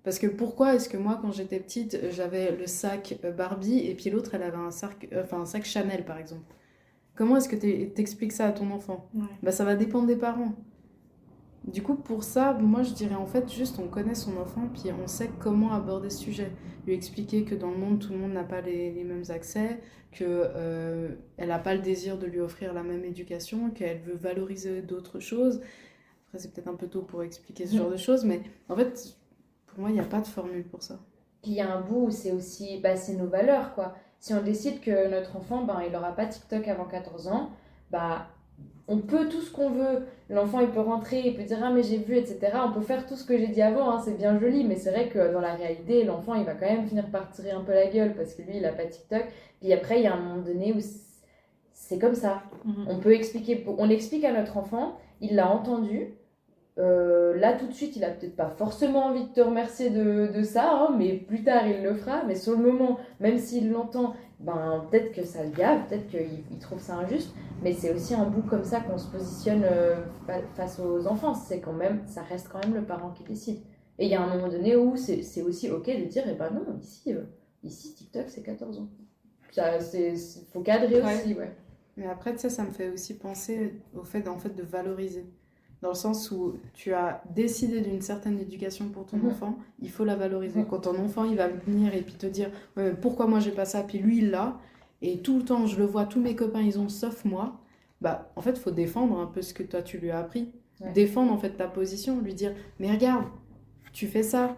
Parce que pourquoi est-ce que moi, quand j'étais petite, j'avais le sac Barbie et puis l'autre, elle avait un sac Chanel, par exemple? Comment est-ce que t'expliques ça à ton enfant? Ça va dépendre des parents. Du coup, pour ça, moi, je dirais en fait, juste on connaît son enfant, puis on sait comment aborder ce sujet. Lui expliquer que dans le monde, tout le monde n'a pas les mêmes accès, qu'elle n'a pas le désir de lui offrir la même éducation, qu'elle veut valoriser d'autres choses. Après, c'est peut-être un peu tôt pour expliquer ce genre de choses, mais en fait, pour moi, il n'y a pas de formule pour ça. Puis il y a un bout où c'est aussi, c'est nos valeurs, quoi. Si on décide que notre enfant, il n'aura pas TikTok avant 14 ans, on peut tout ce qu'on veut. L'enfant, il peut rentrer, il peut dire « Ah, mais j'ai vu, etc. » On peut faire tout ce que j'ai dit avant, c'est bien joli, mais c'est vrai que dans la réalité, l'enfant, il va quand même finir par tirer un peu la gueule parce que lui, il n'a pas TikTok. Puis après, il y a un moment donné où c'est comme ça. On peut expliquer, on explique à notre enfant, il l'a entendu. Là, tout de suite, il a peut-être pas forcément envie de te remercier de ça, mais plus tard, il le fera. Mais sur le moment, même s'il l'entend, peut-être que ça le gave, peut-être qu'il trouve ça injuste. Mais c'est aussi un bout comme ça qu'on se positionne face aux enfants. Ça reste quand même le parent qui décide. Et il y a un moment donné où c'est aussi ok de dire, non, ici TikTok, c'est 14 ans. Faut cadrer aussi, ouais. Mais après, ça me fait aussi penser au fait, de valoriser. Dans le sens où tu as décidé d'une certaine éducation pour ton enfant, il faut la valoriser. Quand ton enfant, il va venir et puis te dire pourquoi moi j'ai pas ça, puis lui il l'a, et tout le temps je le vois, tous mes copains ils ont sauf moi, en fait il faut défendre un peu ce que toi tu lui as appris. Ouais. Défendre en fait ta position, lui dire mais regarde, tu fais ça,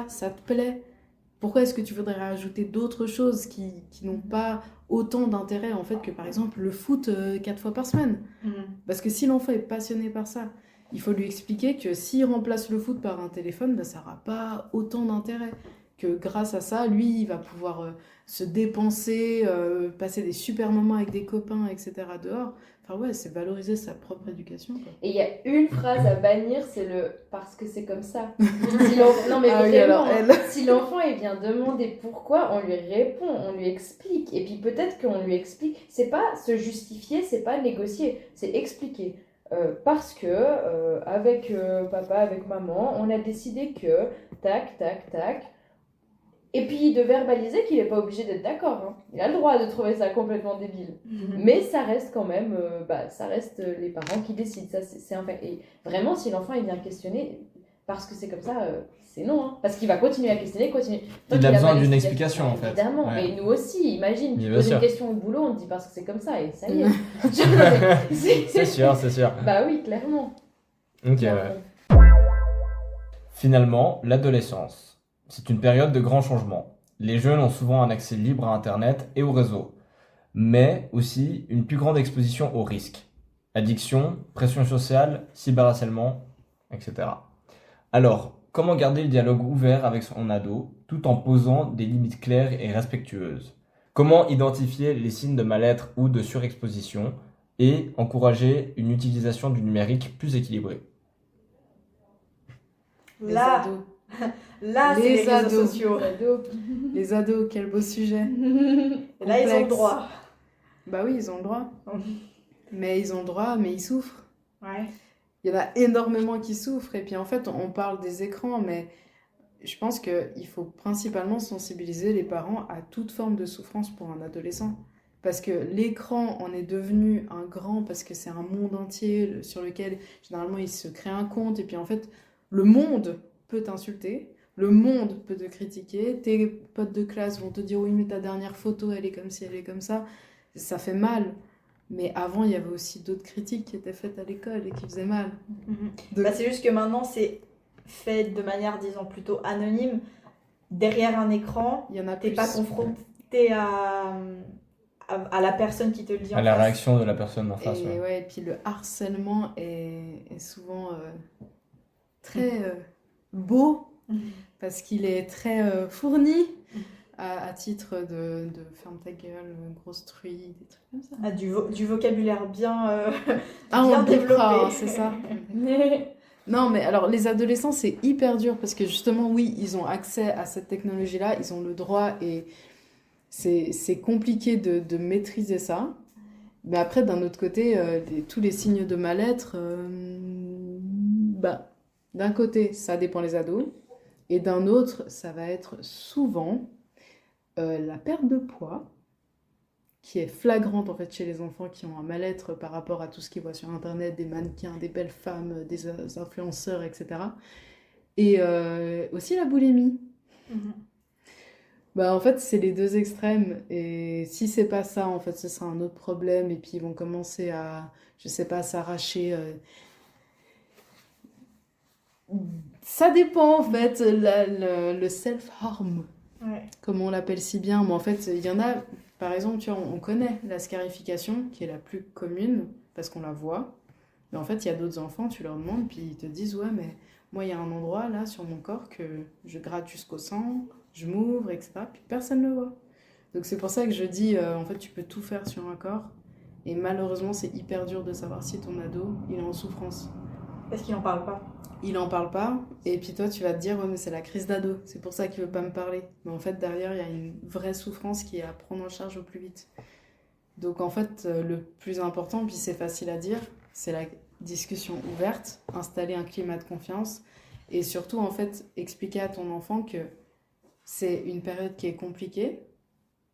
ça te plaît. Pourquoi est-ce que tu voudrais rajouter d'autres choses qui n'ont pas autant d'intérêt en fait que par exemple le foot 4 fois par semaine? Parce que si l'enfant est passionné par ça, il faut lui expliquer que s'il remplace le foot par un téléphone, ça n'aura pas autant d'intérêt. Que grâce à ça, lui, il va pouvoir se dépenser, passer des super moments avec des copains, etc. dehors. Enfin ouais, c'est valoriser sa propre éducation, quoi. Et il y a une phrase à bannir, c'est le « parce que c'est comme ça ». Non mais vraiment, si l'enfant il vient demander pourquoi, on lui répond, on lui explique. Et puis peut-être qu'on lui explique, c'est pas se justifier, c'est pas négocier, c'est expliquer. Parce que avec papa, avec maman, on a décidé que tac, tac, tac. Et puis de verbaliser qu'il n'est pas obligé d'être d'accord. Hein. Il a le droit de trouver ça complètement débile. Mais ça reste quand même, ça reste les parents qui décident. Ça, c'est un fait. Et vraiment, si l'enfant il vient questionner, parce que c'est comme ça, c'est non. Hein. Parce qu'il va continuer à questionner, Il a besoin d'une explication en fait. Évidemment. Ouais. Mais nous aussi, imagine, tu poses une question au boulot, on te dit parce que c'est comme ça, et ça y est. C'est sûr. Bah oui, clairement. Ok, ouais. Finalement, l'adolescence. C'est une période de grands changements. Les jeunes ont souvent un accès libre à Internet et au réseau. mais aussi une plus grande exposition aux risques. Addiction, pression sociale, cyberharcèlement, etc. Alors, comment garder le dialogue ouvert avec son ado tout en posant des limites claires et respectueuses? Comment identifier les signes de mal-être ou de surexposition et encourager une utilisation du numérique plus équilibrée? Les Là, ados. là, c'est Les les réseaux ados. sociaux. Les ados, quel beau sujet. Et là, ils ont le Complexe. droit. Bah oui, ils ont le droit. Mais ils ont le droit, mais ils souffrent. Ouais. Il y en a énormément qui souffrent. Et puis en fait, on parle des écrans, mais je pense qu'il faut principalement sensibiliser les parents à toute forme de souffrance pour un adolescent. Parce que l'écran en est devenu un grand, parce que c'est un monde entier sur lequel généralement il se crée un compte. Et puis en fait, le monde peut t'insulter, le monde peut te critiquer, tes potes de classe vont te dire oui, mais ta dernière photo, elle est comme ci, elle est comme ça. Ça fait mal. Mais avant, il y avait aussi d'autres critiques qui étaient faites à l'école et qui faisaient mal. Donc- Bah, c'est juste que maintenant, c'est fait de manière, disons, plutôt anonyme. Derrière un écran, Il y en a t'es plus. pas confronté à la personne qui te le dit À en la face. réaction de la personne en face. Et, Ouais. ouais, et puis le harcèlement est souvent très beau parce qu'il est très fourni à titre de ferme ta gueule, grosse truie, des trucs comme ça. Ah, du vocabulaire bien, Ah, bien on le bipera, développé. hein, c'est ça. Non, mais alors les adolescents, c'est hyper dur parce que justement, oui, ils ont accès à cette technologie-là, ils ont le droit et c'est compliqué de maîtriser ça. Mais après, d'un autre côté, tous les signes de mal-être, bah, d'un côté, ça dépend les ados, et d'un autre, ça va être souvent la perte de poids, qui est flagrante en fait chez les enfants qui ont un mal-être par rapport à tout ce qu'ils voient sur Internet, des mannequins, des belles femmes, des influenceurs, etc. Et aussi la boulimie. Mhm. Bah, en fait, c'est les deux extrêmes. Et si c'est pas ça, en fait, ce sera un autre problème. Et puis, ils vont commencer à, je sais pas, s'arracher. Ça dépend, en fait, le self-harm, Ouais. comme on l'appelle si bien. Mais en fait, il y en a, par exemple, tu vois, on connaît la scarification, qui est la plus commune, parce qu'on la voit. Mais en fait, il y a d'autres enfants, tu leur demandes, puis ils te disent, ouais, mais moi, il y a un endroit, là, sur mon corps, que je gratte jusqu'au sang, je m'ouvre, etc. Puis personne ne le voit. Donc c'est pour ça que je dis, en fait, tu peux tout faire sur un corps. Et malheureusement, c'est hyper dur de savoir si ton ado, il est en souffrance. Parce qu'il n'en parle pas. Il en parle pas, et puis toi, tu vas te dire, ouais, mais c'est la crise d'ado, c'est pour ça qu'il veut pas me parler. Mais en fait, derrière, il y a une vraie souffrance qui est à prendre en charge au plus vite. Donc en fait, le plus important, puis c'est facile à dire, c'est la discussion ouverte, installer un climat de confiance, et surtout, en fait, expliquer à ton enfant que c'est une période qui est compliquée,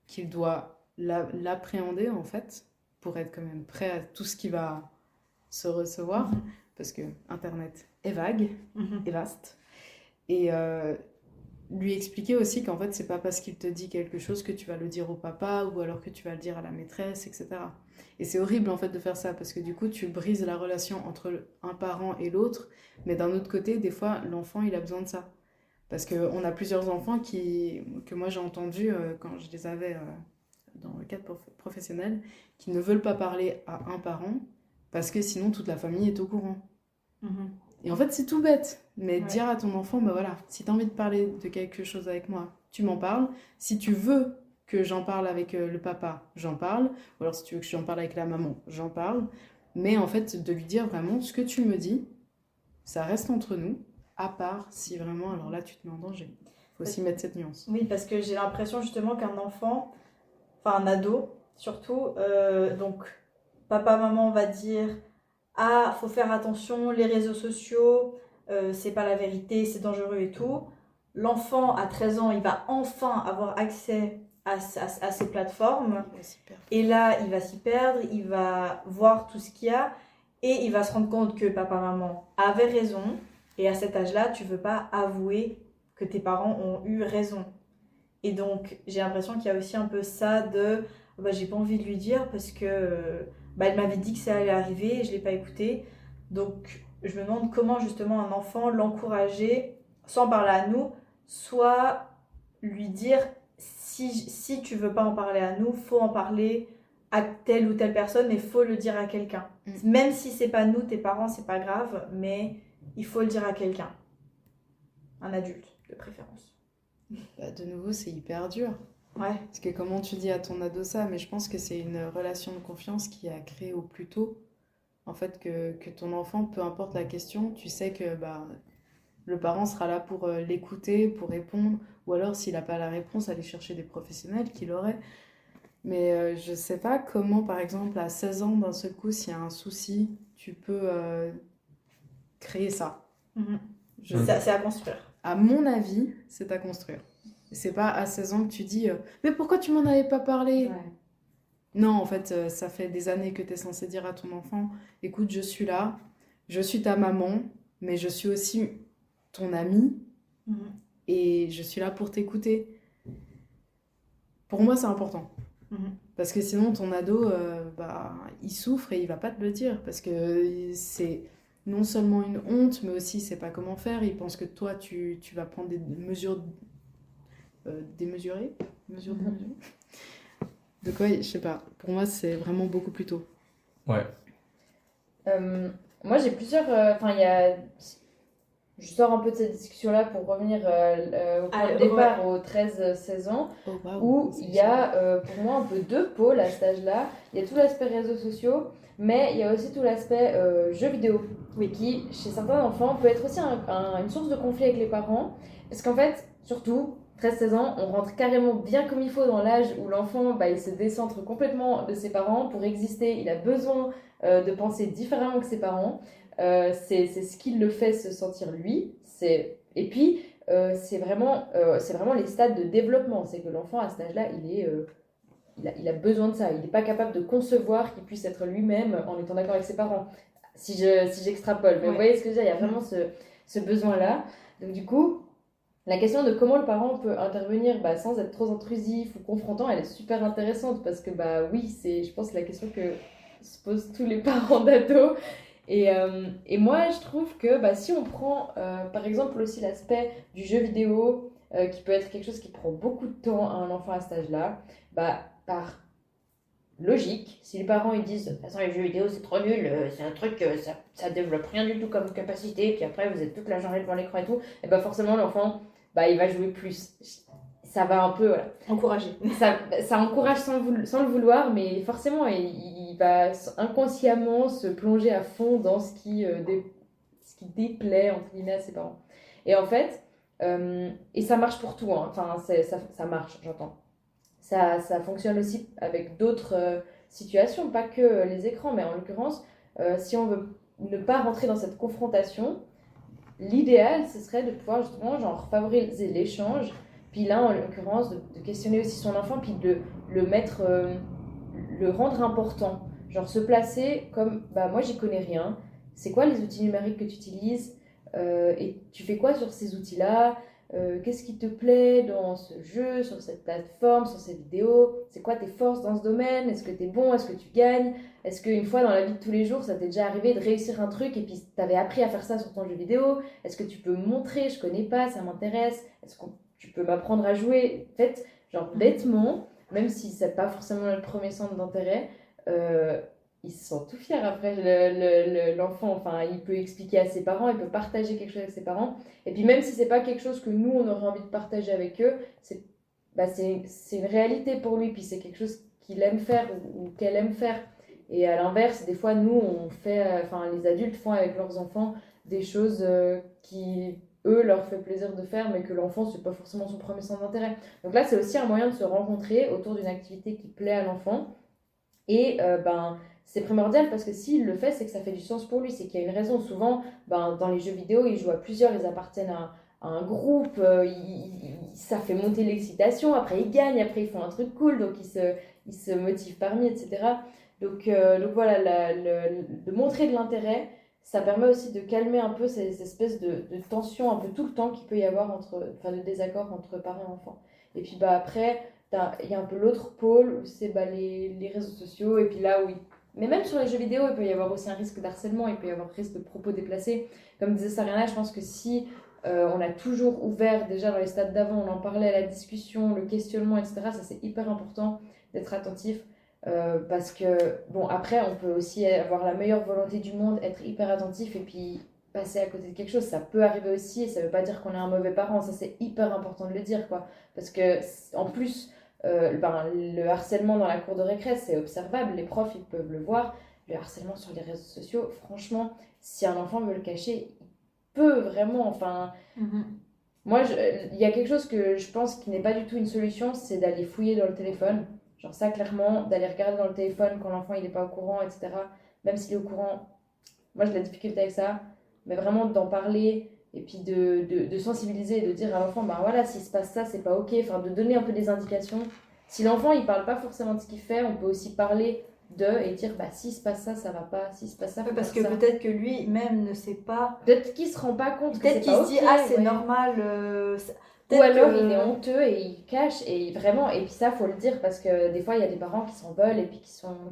qu'il doit l'appréhender, en fait, pour être quand même prêt à tout ce qui va se recevoir, parce que Internet est vague, est vaste. Et lui expliquer aussi qu'en fait, c'est pas parce qu'il te dit quelque chose que tu vas le dire au papa ou alors que tu vas le dire à la maîtresse, etc. Et c'est horrible en fait de faire ça parce que du coup, tu brises la relation entre un parent et l'autre. Mais d'un autre côté, des fois, l'enfant, il a besoin de ça. Parce qu'on a plusieurs enfants que moi j'ai entendu quand je les avais dans le cadre professionnel, qui ne veulent pas parler à un parent parce que sinon toute la famille est au courant. Et en fait, c'est tout bête. Mais Ouais. dire à ton enfant, bah voilà, si tu as envie de parler de quelque chose avec moi, tu m'en parles. Si tu veux que j'en parle avec le papa, j'en parle. Ou alors si tu veux que j'en parle avec la maman, j'en parle. Mais en fait, de lui dire vraiment, ce que tu me dis, ça reste entre nous. À part si vraiment, alors là, tu te mets en danger. Il faut aussi mettre cette nuance. Oui, parce que j'ai l'impression justement qu'un enfant, enfin un ado surtout, donc papa, maman va dire ah, faut faire attention, les réseaux sociaux, c'est pas la vérité, c'est dangereux et tout. L'enfant à 13 ans, il va enfin avoir accès à ces plateformes. Ouais, super. Et là, il va s'y perdre, il va voir tout ce qu'il y a et il va se rendre compte que papa, maman avaient raison. Et à cet âge-là, tu veux pas avouer que tes parents ont eu raison. Et donc, j'ai l'impression qu'il y a aussi un peu ça de bah, j'ai pas envie de lui dire parce que bah, elle m'avait dit que ça allait arriver et je l'ai pas écouté. Donc, je me demande comment justement un enfant l'encourager sans parler à nous, soit lui dire si tu veux pas en parler à nous, faut en parler à telle ou telle personne, mais il faut le dire à quelqu'un. Même si c'est pas nous, tes parents, c'est pas grave, mais il faut le dire à quelqu'un. Un adulte, de préférence. Bah, de nouveau, c'est hyper dur. Ouais. Parce que comment tu dis à ton ado ça, mais je pense que c'est une relation de confiance qui a créé au plus tôt. En fait, que ton enfant, peu importe la question, tu sais que bah, le parent sera là pour l'écouter, pour répondre, ou alors s'il n'a pas la réponse, aller chercher des professionnels qui l'auraient. Mais je sais pas comment, par exemple, à 16 ans, d'un seul coup, s'il y a un souci, tu peux créer ça. C'est à construire. À mon avis, c'est à construire. C'est pas à 16 ans que tu dis mais pourquoi tu m'en avais pas parlé? Ouais. Non, en fait, ça fait des années que tu es censé dire à ton enfant écoute, je suis là, je suis ta maman, mais je suis aussi ton amie et je suis là pour t'écouter. Pour moi, c'est important. Parce que sinon, ton ado, bah, il souffre et il va pas te le dire. Parce que c'est non seulement une honte, mais aussi il sait pas comment faire. Il pense que toi, tu vas prendre des mesures démesurées. Mesures démesurées. Donc ouais, je sais pas. Pour moi, c'est vraiment beaucoup plus tôt. Ouais. Moi, j'ai plusieurs... Enfin, il y a... Je sors un peu de cette discussion-là pour revenir au point de départ, aux 13-16 ans, où il y a pour moi un peu deux pôles à cet âge-là. Il y a tout l'aspect réseaux sociaux, mais il y a aussi tout l'aspect jeux vidéo, qui, chez certains enfants, peut être aussi une source de conflit avec les parents. Parce qu'en fait, surtout, 13-16 ans, on rentre carrément bien comme il faut dans l'âge où l'enfant, bah, il se décentre complètement de ses parents pour exister. Il a besoin de penser différemment que ses parents. C'est ce qui le fait se sentir lui. Et puis, c'est vraiment les stades de développement. C'est que l'enfant, à cet âge-là, il a besoin de ça. Il n'est pas capable de concevoir qu'il puisse être lui-même en étant d'accord avec ses parents. Si j'extrapole. Mais vous voyez ce que je veux dire, il y a vraiment ce besoin-là. Donc du coup, la question de comment le parent peut intervenir sans être trop intrusif ou confrontant, elle est super intéressante. Parce que oui, c'est, je pense, la question que se posent tous les parents d'ados. Et moi, je trouve que si on prend par exemple aussi l'aspect du jeu vidéo, qui peut être quelque chose qui prend beaucoup de temps à un enfant à cet âge-là, par logique, si les parents ils disent « De toute façon, les jeux vidéo, c'est trop nul, c'est un truc, ça développe rien du tout comme capacité, puis après, vous êtes toute la journée devant l'écran et tout », et forcément, l'enfant, il va jouer plus. Ça va un peu, voilà. Encourager. Ça encourage sans le vouloir, mais forcément, il va inconsciemment se plonger à fond dans ce qui déplaît, entre guillemets, à ses parents. Et en fait, et ça marche pour tout, hein. Enfin, ça marche, j'entends. Ça fonctionne aussi avec d'autres situations, pas que les écrans, mais en l'occurrence, si on veut ne pas rentrer dans cette confrontation, l'idéal, ce serait de pouvoir justement favoriser l'échange. Puis là, en l'occurrence, de questionner aussi son enfant, puis de le rendre important. Se placer comme, moi, j'y connais rien. C'est quoi les outils numériques que tu utilises? Et tu fais quoi sur ces outils-là? Qu'est-ce qui te plaît dans ce jeu, sur cette plateforme, sur ces vidéos? C'est quoi tes forces dans ce domaine? Est-ce que tu es bon? Est-ce que tu gagnes? Est-ce qu'une fois dans la vie de tous les jours, ça t'est déjà arrivé de réussir un truc et puis tu avais appris à faire ça sur ton jeu vidéo? Est-ce que tu peux me montrer? Je connais pas, ça m'intéresse. Est-ce que tu peux m'apprendre à jouer? En fait, bêtement, même si c'est pas forcément le premier centre d'intérêt, il se sent tout fier après l'enfant. Enfin, il peut expliquer à ses parents, il peut partager quelque chose avec ses parents. Et puis même si c'est pas quelque chose que nous, on aurait envie de partager avec eux, c'est une réalité pour lui. Puis c'est quelque chose qu'il aime faire ou qu'elle aime faire. Et à l'inverse, des fois, nous, les adultes font avec leurs enfants des choses qui, eux, leur fait plaisir de faire, mais que l'enfant, c'est pas forcément son premier centre d'intérêt. Donc là, c'est aussi un moyen de se rencontrer autour d'une activité qui plaît à l'enfant. Et c'est primordial parce que s'il le fait, c'est que ça fait du sens pour lui, c'est qu'il y a une raison. Souvent, dans les jeux vidéo, ils jouent à plusieurs, ils appartiennent à un groupe, ça fait monter l'excitation, après ils gagnent, après ils font un truc cool, donc ils se motivent parmi, etc. Donc voilà, de montrer de l'intérêt, ça permet aussi de calmer un peu ces espèces de tensions un peu tout le temps qu'il peut y avoir de désaccords entre parents et enfants. Et puis après, il y a un peu l'autre pôle où c'est les réseaux sociaux, et puis là où mais même sur les jeux vidéo, il peut y avoir aussi un risque d'harcèlement, il peut y avoir un risque de propos déplacés. Comme disait Sarina, je pense que si on a toujours ouvert, déjà dans les stades d'avant, on en parlait à la discussion, le questionnement, etc., ça c'est hyper important d'être attentif. Parce que, bon, après, on peut aussi avoir la meilleure volonté du monde, être hyper attentif et puis passer à côté de quelque chose. Ça peut arriver aussi et ça veut pas dire qu'on est un mauvais parent. Ça, c'est hyper important de le dire, quoi. Parce que, en plus, le harcèlement dans la cour de récré, c'est observable. Les profs, ils peuvent le voir. Le harcèlement sur les réseaux sociaux, franchement, si un enfant veut le cacher, il peut vraiment, enfin... Moi, il y a quelque chose que je pense qui n'est pas du tout une solution, c'est d'aller fouiller dans le téléphone. Genre ça, clairement, d'aller regarder dans le téléphone quand l'enfant il n'est pas au courant, etc. Même s'il est au courant, moi j'ai de la difficulté avec ça. Mais vraiment d'en parler et puis de sensibiliser et de dire à l'enfant, ben voilà, s'il se passe ça, c'est pas ok. Enfin, de donner un peu des indications. Si l'enfant il parle pas forcément de ce qu'il fait, on peut aussi parler et dire, bah s'il se passe ça, ça va pas. S'il se passe ça, faut Parce faire que ça. peut-être que lui-même ne sait pas. Peut-être qu'il se rend pas compte que Peut-être c'est qu'il pas se dit, ok, ah, c'est ouais. normal. Ou peut-être alors que- il est honteux et il cache et vraiment et puis ça faut le dire parce que des fois il y a des parents qui s'en veulent et puis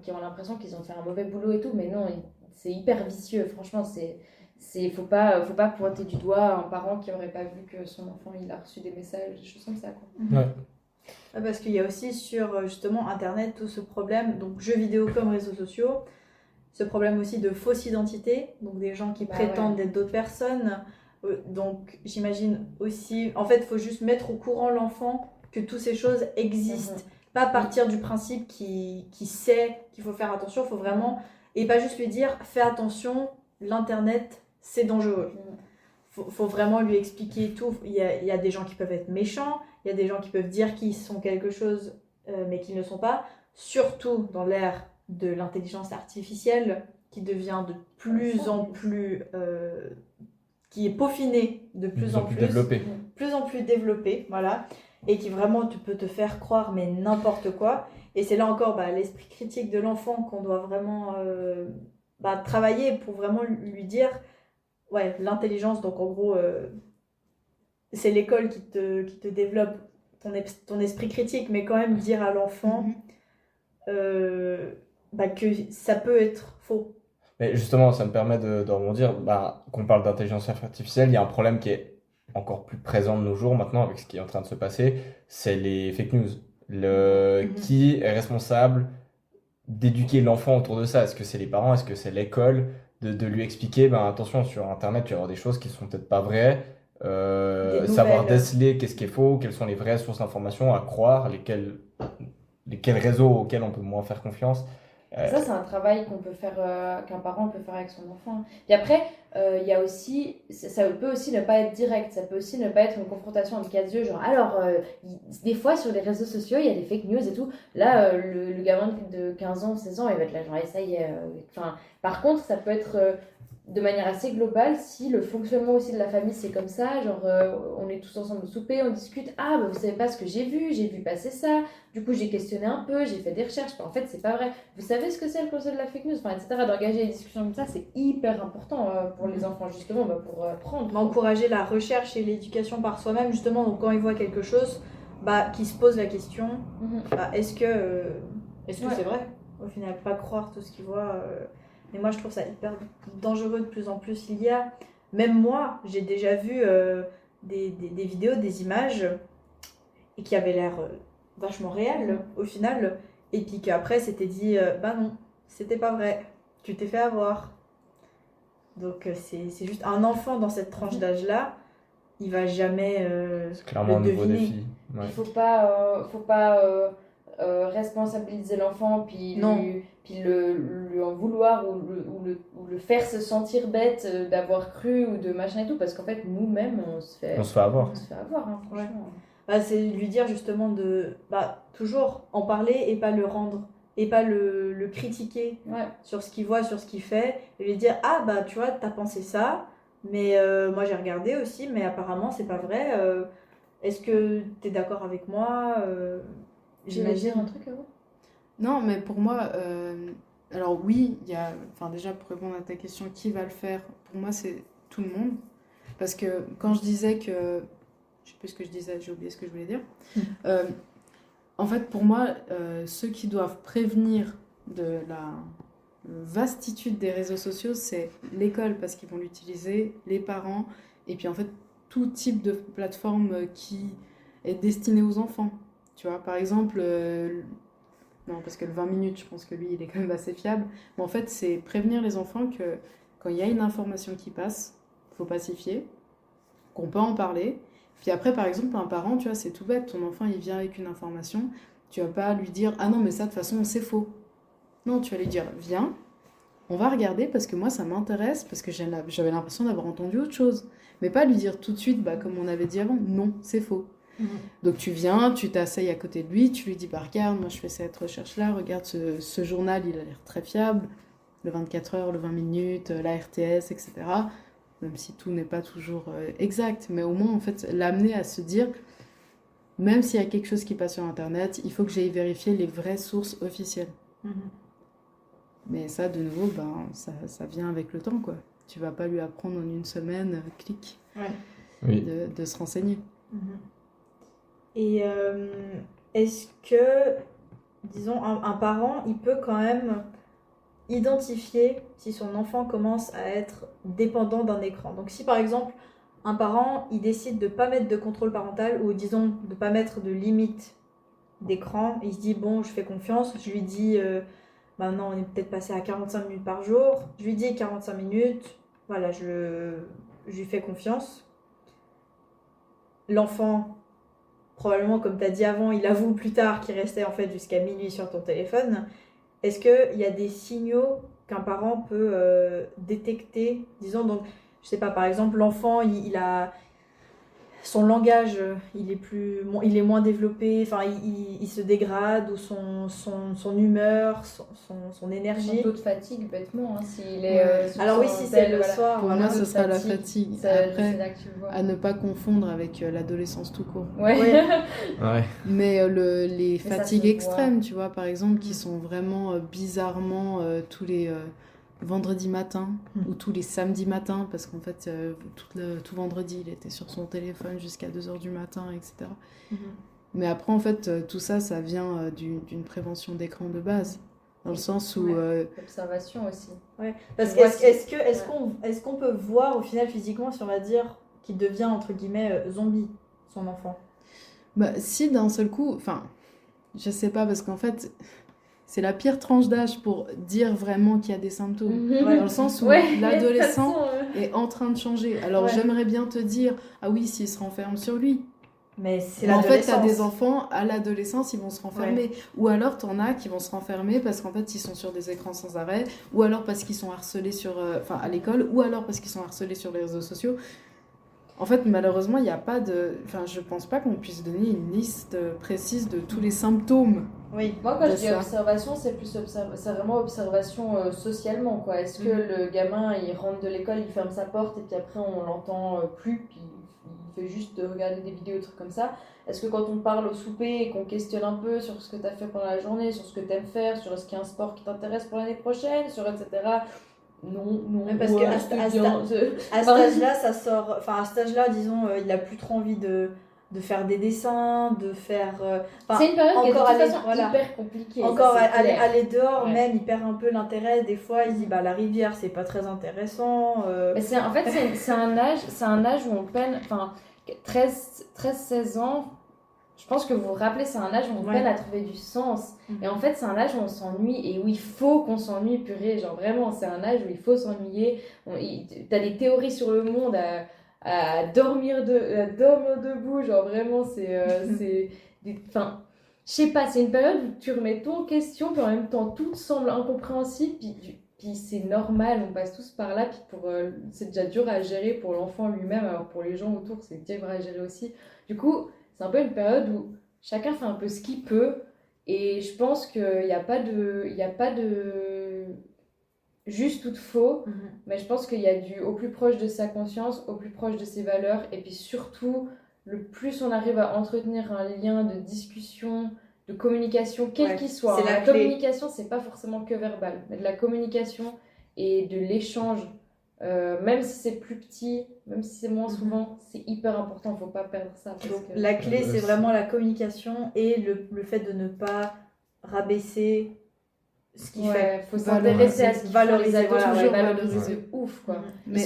qui ont l'impression qu'ils ont fait un mauvais boulot et tout mais non c'est hyper vicieux franchement faut pas pointer du doigt un parent qui aurait pas vu que son enfant il a reçu des messages des choses comme ça quoi. Ouais. Parce qu'il y a aussi sur justement Internet tout ce problème, donc jeux vidéo comme réseaux sociaux, ce problème aussi de fausse identité, donc des gens qui Bah prétendent ouais. d'être d'autres personnes. Donc j'imagine aussi, en fait, il faut juste mettre au courant l'enfant que toutes ces choses existent. Pas partir du principe qu'il sait qu'il faut faire attention, il faut vraiment, et pas juste lui dire fais attention, l'Internet c'est dangereux. Faut vraiment lui expliquer tout. Il y a des gens qui peuvent être méchants, il y a des gens qui peuvent dire qu'ils sont quelque chose mais qu'ils ne sont pas, surtout dans l'ère de l'intelligence artificielle qui devient de plus en plus qui est peaufinée de plus en plus développé. plus en plus développée, voilà, et qui vraiment tu peux te faire croire mais n'importe quoi. Et c'est là encore l'esprit critique de l'enfant qu'on doit vraiment travailler pour vraiment lui dire ouais, l'intelligence, donc en gros c'est l'école qui te développe ton esprit critique, mais quand même dire à l'enfant que ça peut être faux. Mais justement, ça me permet de rebondir. Qu'on parle d'intelligence artificielle, il y a un problème qui est encore plus présent de nos jours maintenant avec ce qui est en train de se passer, c'est les fake news. Qui est responsable d'éduquer l'enfant autour de ça? Est-ce que c'est les parents? Est-ce que c'est l'école? De lui expliquer, attention, sur Internet, tu vas avoir des choses qui sont peut-être pas vraies. Savoir déceler qu'est-ce qui est faux, quelles sont les vraies sources d'informations à croire, lesquels réseaux auxquels on peut moins faire confiance. Ça, c'est un travail qu'on peut faire, qu'un parent peut faire avec son enfant. Et après, il y a aussi, ça peut aussi ne pas être direct, ça peut aussi ne pas être une confrontation entre quatre yeux, genre, alors, des fois sur les réseaux sociaux, il y a des fake news et tout. Là, le gamin de 15 ans, 16 ans, il va être là, genre, ça y est. Par contre, ça peut être de manière assez globale si le fonctionnement aussi de la famille c'est comme ça, genre on est tous ensemble au souper, on discute, ah vous savez pas ce que j'ai vu passer ça, du coup j'ai questionné un peu, j'ai fait des recherches, en fait c'est pas vrai, vous savez ce que c'est le concept de la fake news, etc. D'engager des discussions comme ça c'est hyper important pour les enfants justement pour apprendre. Encourager la recherche et l'éducation par soi-même justement, donc quand ils voient quelque chose, qu'ils se posent la question, est-ce que c'est vrai au final, pas croire tout ce qu'ils voient. Mais moi, je trouve ça hyper dangereux de plus en plus. Même moi, j'ai déjà vu des vidéos, des images, et qui avaient l'air vachement réelles au final, et puis qu'après, c'était dit, non, c'était pas vrai, tu t'es fait avoir. Donc, c'est juste un enfant dans cette tranche d'âge-là, il va jamais c'est clairement un nouveau défi. Ouais. Il faut pas responsabiliser l'enfant, puis lui en vouloir ou le faire se sentir bête d'avoir cru ou de machin et tout, parce qu'en fait nous-mêmes on se fait avoir. Franchement. C'est lui dire justement de toujours en parler et pas le rendre et pas le critiquer sur ce qu'il voit, sur ce qu'il fait, et lui dire tu vois t'as pensé ça mais moi j'ai regardé aussi mais apparemment c'est pas vrai, est-ce que t'es d'accord avec moi? J'imagine un truc avant. Non, mais pour moi, alors oui, il y a, déjà pour répondre à ta question, qui va le faire? Pour moi, c'est tout le monde. Parce que quand je disais que, je sais plus ce que je disais, j'ai oublié ce que je voulais dire. En fait, pour moi, ceux qui doivent prévenir de la vastitude des réseaux sociaux, c'est l'école parce qu'ils vont l'utiliser, les parents, et puis en fait, tout type de plateforme qui est destinée aux enfants. Tu vois, par exemple, Non, parce que le 20 minutes, je pense que lui, il est quand même assez fiable. Mais en fait, c'est prévenir les enfants que quand il y a une information qui passe, faut pas s'y fier, qu'on peut en parler. Puis après, par exemple, un parent, tu vois, c'est tout bête. Ton enfant, il vient avec une information. Tu vas pas lui dire « Ah non, mais ça, de toute façon, c'est faux. » Non, tu vas lui dire « Viens, on va regarder parce que moi, ça m'intéresse, parce que j'avais l'impression d'avoir entendu autre chose. » Mais pas lui dire tout de suite, comme on avait dit avant, « Non, c'est faux. » Donc tu viens, tu t'asseyes à côté de lui, tu lui dis regarde, moi je fais cette recherche-là, regarde ce journal, il a l'air très fiable, le 24 heures, le 20 minutes, la RTS, etc. Même si tout n'est pas toujours exact, mais au moins en fait l'amener à se dire, même s'il y a quelque chose qui passe sur Internet, il faut que j'aille vérifier les vraies sources officielles. Mais ça, de nouveau, ça vient avec le temps, quoi. Tu vas pas lui apprendre en une semaine, clic, de se renseigner. Et est-ce que, disons, un parent, il peut quand même identifier si son enfant commence à être dépendant d'un écran? Donc si par exemple, un parent, il décide de ne pas mettre de contrôle parental ou disons de ne pas mettre de limite d'écran, il se dit bon, je fais confiance, je lui dis maintenant on est peut-être passé à 45 minutes par jour, je lui dis 45 minutes, voilà, je lui fais confiance. L'enfant, probablement, comme tu as dit avant, il avoue plus tard qu'il restait en fait jusqu'à minuit sur ton téléphone. Est-ce qu'il y a des signaux qu'un parent peut détecter? Disons, donc, je sais pas, par exemple, l'enfant, il a son langage, il est moins développé, enfin, il se dégrade, ou son humeur, son énergie. Son taux de fatigue, bêtement, hein, s'il est sur Alors oui, son si c'est tel, le voilà. soir. Pour voilà. moi, ce sera la fatigue. fatigue. C'est Après, là que tu le vois. à ne pas confondre avec l'adolescence tout court. Ouais. Ouais. Mais les ça fatigues se voit. extrêmes, tu vois, par exemple, qui sont vraiment bizarrement tous les vendredis matins ou tous les samedis matins, parce qu'en fait, tout vendredi, il était sur son téléphone jusqu'à 2h du matin, etc. Mais après, en fait, tout ça, ça vient d'une prévention d'écran de base. Dans le sens où... L'observation aussi. Ouais. Parce On voit est-ce qu'on peut voir au final physiquement, si on va dire, qu'il devient entre guillemets zombie, son enfant? Si d'un seul coup... Enfin, je sais pas, parce qu'en fait... C'est la pire tranche d'âge pour dire vraiment qu'il y a des symptômes. Dans le sens où l'adolescent est en train de changer. Alors j'aimerais bien te dire, ah oui, s'il se renferme sur lui. Mais c'est Mais en fait, l'adolescence. t'as des enfants, à l'adolescence, ils vont se renfermer. Ou alors, t'en as qui vont se renfermer parce qu'en fait, ils sont sur des écrans sans arrêt. Ou alors parce qu'ils sont harcelés à l'école. Ou alors parce qu'ils sont harcelés sur les réseaux sociaux. En fait, malheureusement, il n'y a pas de... Enfin, je pense pas qu'on puisse donner une liste précise de tous les symptômes. Oui. Moi, quand de je dis ça. observation, c'est vraiment observation socialement, quoi. Est-ce que le gamin, il rentre de l'école, il ferme sa porte et puis après on l'entend plus, puis il fait juste regarder des vidéos, des trucs comme ça? Est-ce que quand on parle au souper et qu'on questionne un peu sur ce que tu as fait pendant la journée, sur ce que tu aimes faire, sur est-ce qu'il y a un sport qui t'intéresse pour l'année prochaine, sur etc. Non. Parce ouais, que à cet âge-là, ça sort. Enfin, à cet âge-là, disons, il a plus trop envie de faire des dessins, de faire. C'est une période qui est de toute encore façon voilà. hyper compliquée. Encore ça, c'est clair. aller dehors, Ouais. même, il perd un peu l'intérêt. Des fois, il dit la rivière, c'est pas très intéressant. Mais en fait, c'est un âge où on peine. Enfin, 13-16 ans, je pense que vous vous rappelez, c'est un âge où on peine à trouver du sens. Et en fait, c'est un âge où on s'ennuie et où il faut qu'on s'ennuie, purée. Genre vraiment, c'est un âge où il faut s'ennuyer. T'as des théories sur le monde à dormir debout. Genre vraiment, enfin, je sais pas, c'est une période où tu remets tout en question, puis en même temps, tout semble incompréhensible. Puis c'est normal, on passe tous par là. Puis c'est déjà dur à gérer pour l'enfant lui-même, alors pour les gens autour, c'est dur à gérer aussi. Du coup, c'est un peu une période où chacun fait un peu ce qu'il peut, et je pense qu'il n'y a pas de juste ou de faux, mais je pense qu'il y a du au plus proche de sa conscience, au plus proche de ses valeurs, et puis surtout, le plus on arrive à entretenir un lien de discussion, de communication, quel qu'il soit. C'est la clé. clé. Communication, c'est pas forcément que verbal, mais de la communication et de l'échange. Même si c'est plus petit, même si c'est moins souvent, c'est hyper important, faut pas perdre ça. Parce Donc, que... la clé, c'est vraiment la communication et le fait de ne pas rabaisser ce qui Ouais, fait. faut s'intéresser à ce qu'ils font, Valoriser, les ados, voilà, toujours ouais. valoriser de ouf, quoi. Mais-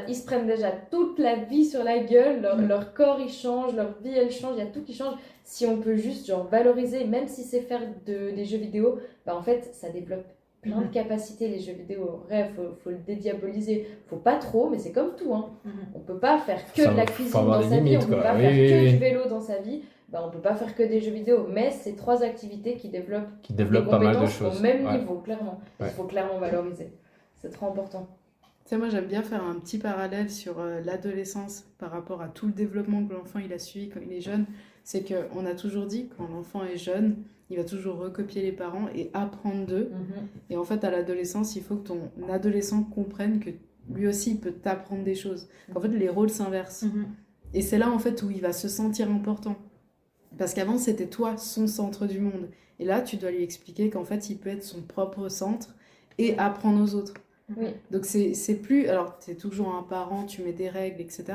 Ils se prennent déjà toute la vie sur la gueule, Mm. leur corps il change, leur vie elle change, il y a tout qui change. Si on peut juste genre valoriser, même si c'est faire des jeux vidéo, bah en fait ça développe plein de capacités les jeux vidéo. Bref, faut le dédiaboliser. Faut pas trop, mais c'est comme tout, hein. On peut pas faire que Ça, de la faut cuisine avoir dans des sa vie, limites, on peut quoi. pas Oui, faire oui, que oui. du vélo dans sa vie, bah on peut pas faire que des jeux vidéo. Mais c'est 3 activités qui développent Qui des développe pas mal de compétences choses. au même Ouais. niveau, clairement. Ouais. Il faut clairement valoriser. C'est trop important. Tu sais, moi, j'aime bien faire un petit parallèle sur l'adolescence par rapport à tout le développement que l'enfant il a suivi quand il est jeune. C'est qu'on a toujours dit, quand l'enfant est jeune, il va toujours recopier les parents et apprendre d'eux. Et en fait, à l'adolescence, il faut que ton adolescent comprenne que lui aussi, il peut t'apprendre des choses. En fait, les rôles s'inversent. Et c'est là, en fait, où il va se sentir important. Parce qu'avant, c'était toi, son centre du monde. Et là, tu dois lui expliquer qu'en fait, il peut être son propre centre et apprendre aux autres. Oui. Donc, c'est plus... Alors, tu es toujours un parent, tu mets des règles, etc.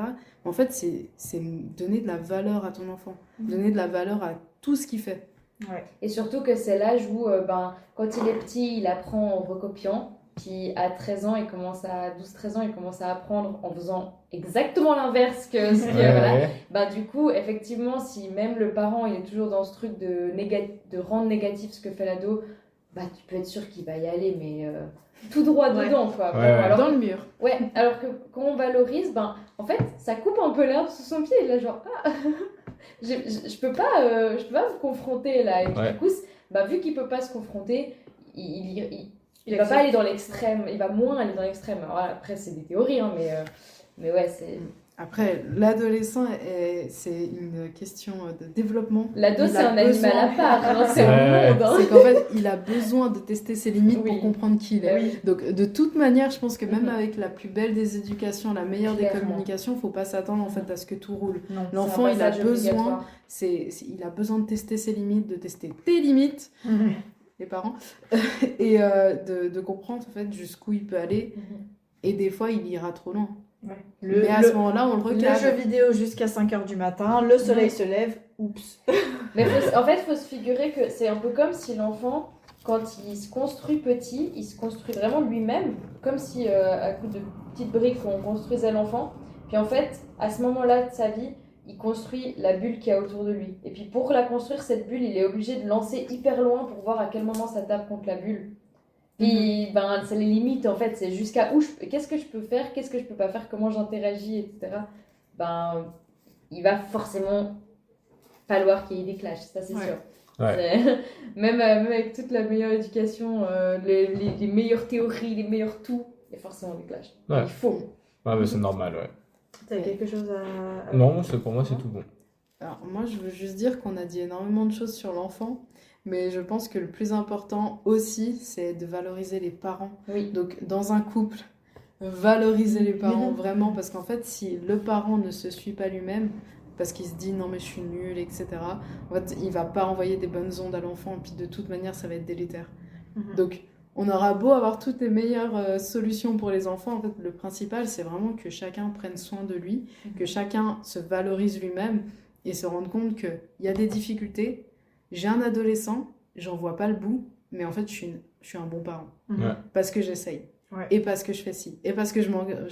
Mais en fait, c'est donner de la valeur à ton enfant. Donner de la valeur à tout ce qu'il fait. Et surtout que c'est l'âge où, quand il est petit, il apprend en recopiant. Puis à 13 ans, 12-13 ans, il commence à apprendre en faisant exactement l'inverse que ce que. Voilà. Ouais. Bah, du coup, effectivement, si même le parent il est toujours dans ce truc de rendre négatif ce que fait l'ado, bah, tu peux être sûr qu'il va y aller, mais tout droit Ouais. dedans, quoi. Ouais, Vraiment. ouais. Alors, Dans le mur. ouais, alors que quand on valorise, en fait, ça coupe un peu l'herbe sous son pied. Et là, genre, je peux pas me confronter là. Et puis, Ouais. du coup, vu qu'il peut pas se confronter, il va accepte. pas aller dans l'extrême, il va moins aller dans l'extrême. Alors là, après, c'est des théories, hein, mais ouais, c'est. Après, l'adolescent, c'est une question de développement. L'ado, Il c'est a un animal besoin- à part, hein, c'est Ouais. un monde. Hein. C'est qu'en fait, il a besoin de tester ses limites Oui. pour comprendre qui il est. Oui. Donc, de toute manière, je pense que même Mhm. avec la plus belle des éducations, la meilleure des Clairement. communications, faut pas s'attendre en fait à ce que tout roule. Non. L'enfant, C'est un il a passage besoin, obligatoire. il a besoin de tester ses limites, de tester tes limites, les parents, et de comprendre en fait jusqu'où il peut aller. Mhm. Et des fois, il ira trop loin. Le, Mais à le- ce moment-là, on le le recadre. jeu vidéo jusqu'à 5h du matin, le soleil se lève, oups. Mais en fait, il faut se figurer que c'est un peu comme si l'enfant, quand il se construit petit, il se construit vraiment lui-même, comme si à coup de petites briques on construisait l'enfant. Puis en fait, à ce moment-là de sa vie, il construit la bulle qu'il y a autour de lui. Et puis pour la construire, cette bulle, il est obligé de lancer hyper loin pour voir à quel moment ça tape contre la bulle. Puis c'est les limites en fait, c'est jusqu'à où qu'est-ce que je peux faire, qu'est-ce que je peux pas faire, comment j'interagis, etc. Il va forcément falloir qu'il y ait des clashs, ça c'est Ouais. sûr. Ouais. Même avec toute la meilleure éducation, les meilleures théories, les meilleurs tout, il y a forcément des clashs. Ouais. Il faut. Ouais, mais c'est normal, ouais. T'avais quelque chose à... Non, pour moi, c'est tout bon. Alors, moi, je veux juste dire qu'on a dit énormément de choses sur l'enfant, mais je pense que le plus important aussi, c'est de valoriser les parents. Oui. Donc, dans un couple, valoriser les parents vraiment, parce qu'en fait, si le parent ne se suit pas lui-même, parce qu'il se dit non, mais je suis nul, etc., en fait, il va pas envoyer des bonnes ondes à l'enfant, et puis de toute manière, ça va être délétère. Donc, on aura beau avoir toutes les meilleures solutions pour les enfants, en fait, le principal, c'est vraiment que chacun prenne soin de lui, que chacun se valorise lui-même et se rende compte qu'il y a des difficultés. J'ai un adolescent, j'en vois pas le bout, mais en fait, je suis un bon parent. Ouais. Parce que j'essaye. Ouais. Et parce que je fais ci. Et parce que je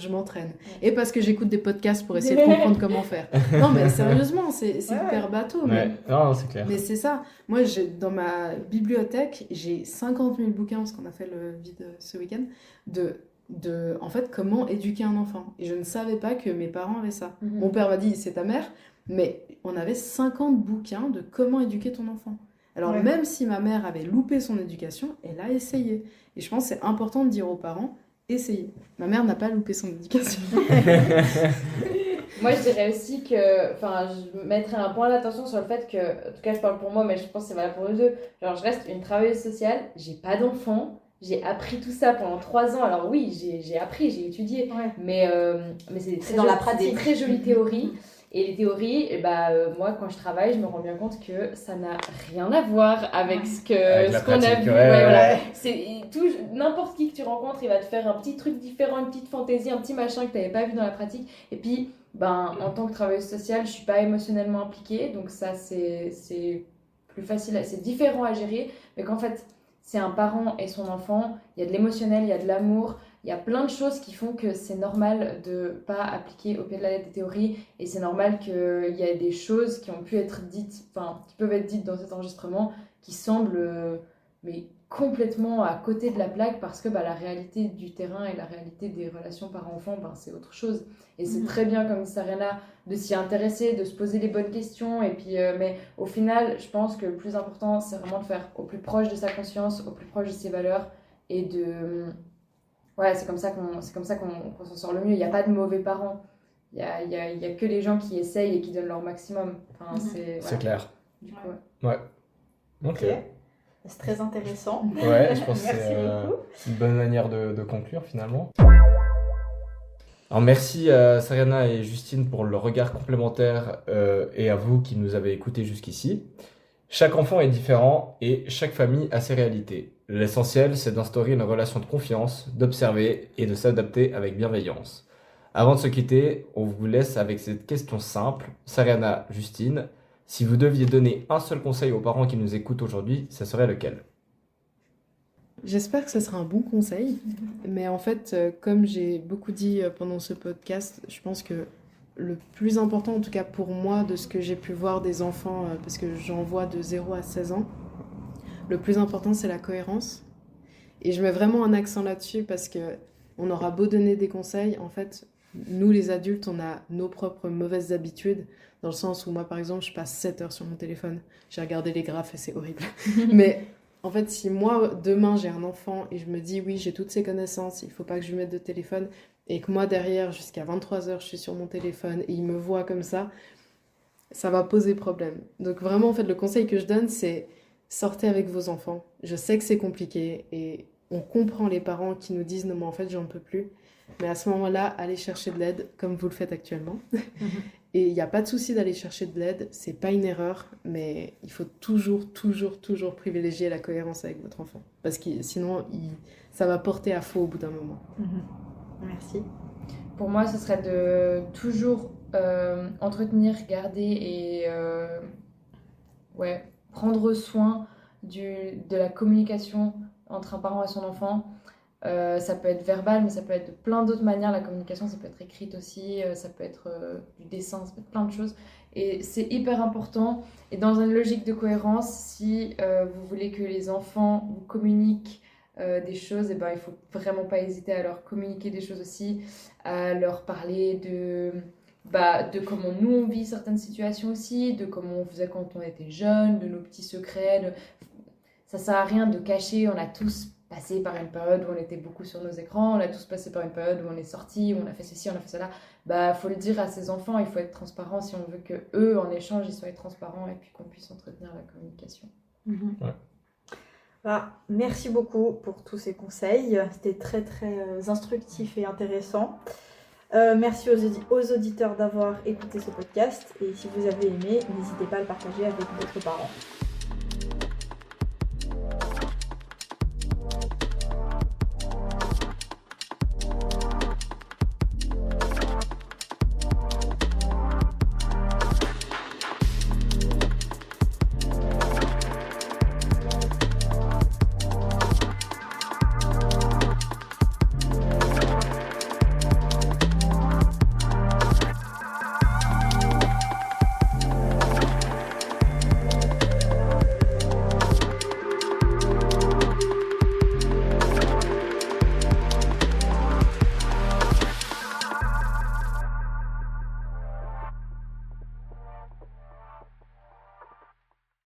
m'entraîne. Et parce que j'écoute des podcasts pour essayer de comprendre comment faire. Non, mais sérieusement, c'est Ouais, hyper bateau. Mais Ouais. Non, c'est clair. mais c'est ça. Moi, dans ma bibliothèque, j'ai 50 000 bouquins, parce qu'on a fait le vide ce week-end, en fait, comment éduquer un enfant. Et je ne savais pas que mes parents avaient ça. Mhm. Mon père m'a dit, c'est ta mère, mais on avait 50 bouquins de comment éduquer ton enfant. Alors, Ouais. même si ma mère avait loupé son éducation, elle a essayé. Et je pense que c'est important de dire aux parents, essayez. Ma mère n'a pas loupé son éducation. Moi, je dirais aussi que, je mettrais un point d'attention sur le fait que, en tout cas, je parle pour moi, mais je pense que c'est valable pour les deux. Genre, je reste une travailleuse sociale, j'ai pas d'enfant, j'ai appris tout ça pendant 3 ans. Alors oui, j'ai appris, j'ai étudié, Ouais. mais c'est des C'est très dans la jolies- pratique. des très jolies théories. Et les théories, moi, quand je travaille, je me rends bien compte que ça n'a rien à voir avec Avec ce la qu'on a pratique, vu. ouais, Ouais, ouais. voilà. N'importe qui que tu rencontres, il va te faire un petit truc différent, une petite fantaisie, un petit machin que tu n'avais pas vu dans la pratique. Et puis, en tant que travailleuse sociale, je suis pas émotionnellement impliquée, donc ça, c'est plus facile, c'est différent à gérer. Mais qu'en fait, c'est un parent et son enfant, il y a de l'émotionnel, il y a de l'amour, il y a plein de choses qui font que c'est normal de pas appliquer au pied de la lettre des théories et c'est normal qu'il y ait des choses qui ont pu être dites, enfin qui peuvent être dites dans cet enregistrement qui semblent mais complètement à côté de la plaque parce que la réalité du terrain et la réalité des relations parents-enfants, c'est autre chose. Et c'est très bien, comme dit Sarena, de s'y intéresser, de se poser les bonnes questions. Et puis, mais au final, je pense que le plus important, c'est vraiment de faire au plus proche de sa conscience, au plus proche de ses valeurs. Et de... Ouais, c'est comme ça qu'on s'en sort le mieux. Il n'y a pas de mauvais parents. Il y a que les gens qui essayent et qui donnent leur maximum. Enfin, c'est clair. Du coup, ouais. Ok. C'est très intéressant. Ouais, je pense que c'est une bonne manière de conclure finalement. Alors merci à Sarena et Justine pour le regard complémentaire et à vous qui nous avez écoutés jusqu'ici. Chaque enfant est différent et chaque famille a ses réalités. L'essentiel, c'est d'instaurer une relation de confiance, d'observer et de s'adapter avec bienveillance. Avant de se quitter, on vous laisse avec cette question simple. Sarena, Justine, si vous deviez donner un seul conseil aux parents qui nous écoutent aujourd'hui, ça serait lequel ? J'espère que ce sera un bon conseil, mais en fait, comme j'ai beaucoup dit pendant ce podcast, je pense que le plus important, en tout cas pour moi, de ce que j'ai pu voir des enfants, parce que j'en vois de 0 à 16 ans, le plus important, c'est la cohérence. Et je mets vraiment un accent là-dessus parce qu'on aura beau donner des conseils, en fait, nous les adultes, on a nos propres mauvaises habitudes, dans le sens où moi, par exemple, je passe 7 heures sur mon téléphone. J'ai regardé les graphes et c'est horrible. Mais en fait, si moi, demain, j'ai un enfant et je me dis, oui, j'ai toutes ces connaissances, il ne faut pas que je lui mette de téléphone, et que moi, derrière, jusqu'à 23 heures, je suis sur mon téléphone et il me voit comme ça va poser problème. Donc vraiment, en fait, le conseil que je donne, c'est sortez avec vos enfants. Je sais que c'est compliqué et on comprend les parents qui nous disent, non, mais en fait, j'en peux plus. Mais à ce moment-là, allez chercher de l'aide, comme vous le faites actuellement. Et il n'y a pas de souci d'aller chercher de l'aide, c'est pas une erreur, mais il faut toujours privilégier la cohérence avec votre enfant. Parce que sinon, ça va porter à faux au bout d'un moment. Merci. Pour moi, ce serait de toujours entretenir, garder et prendre soin de la communication entre un parent et son enfant. Ça peut être verbal, mais ça peut être de plein d'autres manières. La communication, ça peut être écrite aussi, ça peut être du dessin, ça peut être plein de choses. Et c'est hyper important. Et dans une logique de cohérence, si vous voulez que les enfants vous communiquent des choses, il faut vraiment pas hésiter à leur communiquer des choses aussi, à leur parler de comment nous on vit certaines situations aussi, de comment on faisait quand on était jeune, de nos petits secrets. Ça sert à rien de cacher, on a tous passé par une période où on était beaucoup sur nos écrans, on a tous passé par une période où on est sorti, où on a fait ceci, on a fait cela. Faut le dire à ses enfants, il faut être transparent si on veut que eux en échange ils soient transparents et puis qu'on puisse entretenir la communication. Ouais. Merci beaucoup pour tous ces conseils, c'était très très instructif et intéressant. Merci aux auditeurs d'avoir écouté ce podcast et si vous avez aimé, n'hésitez pas à le partager avec votre parent.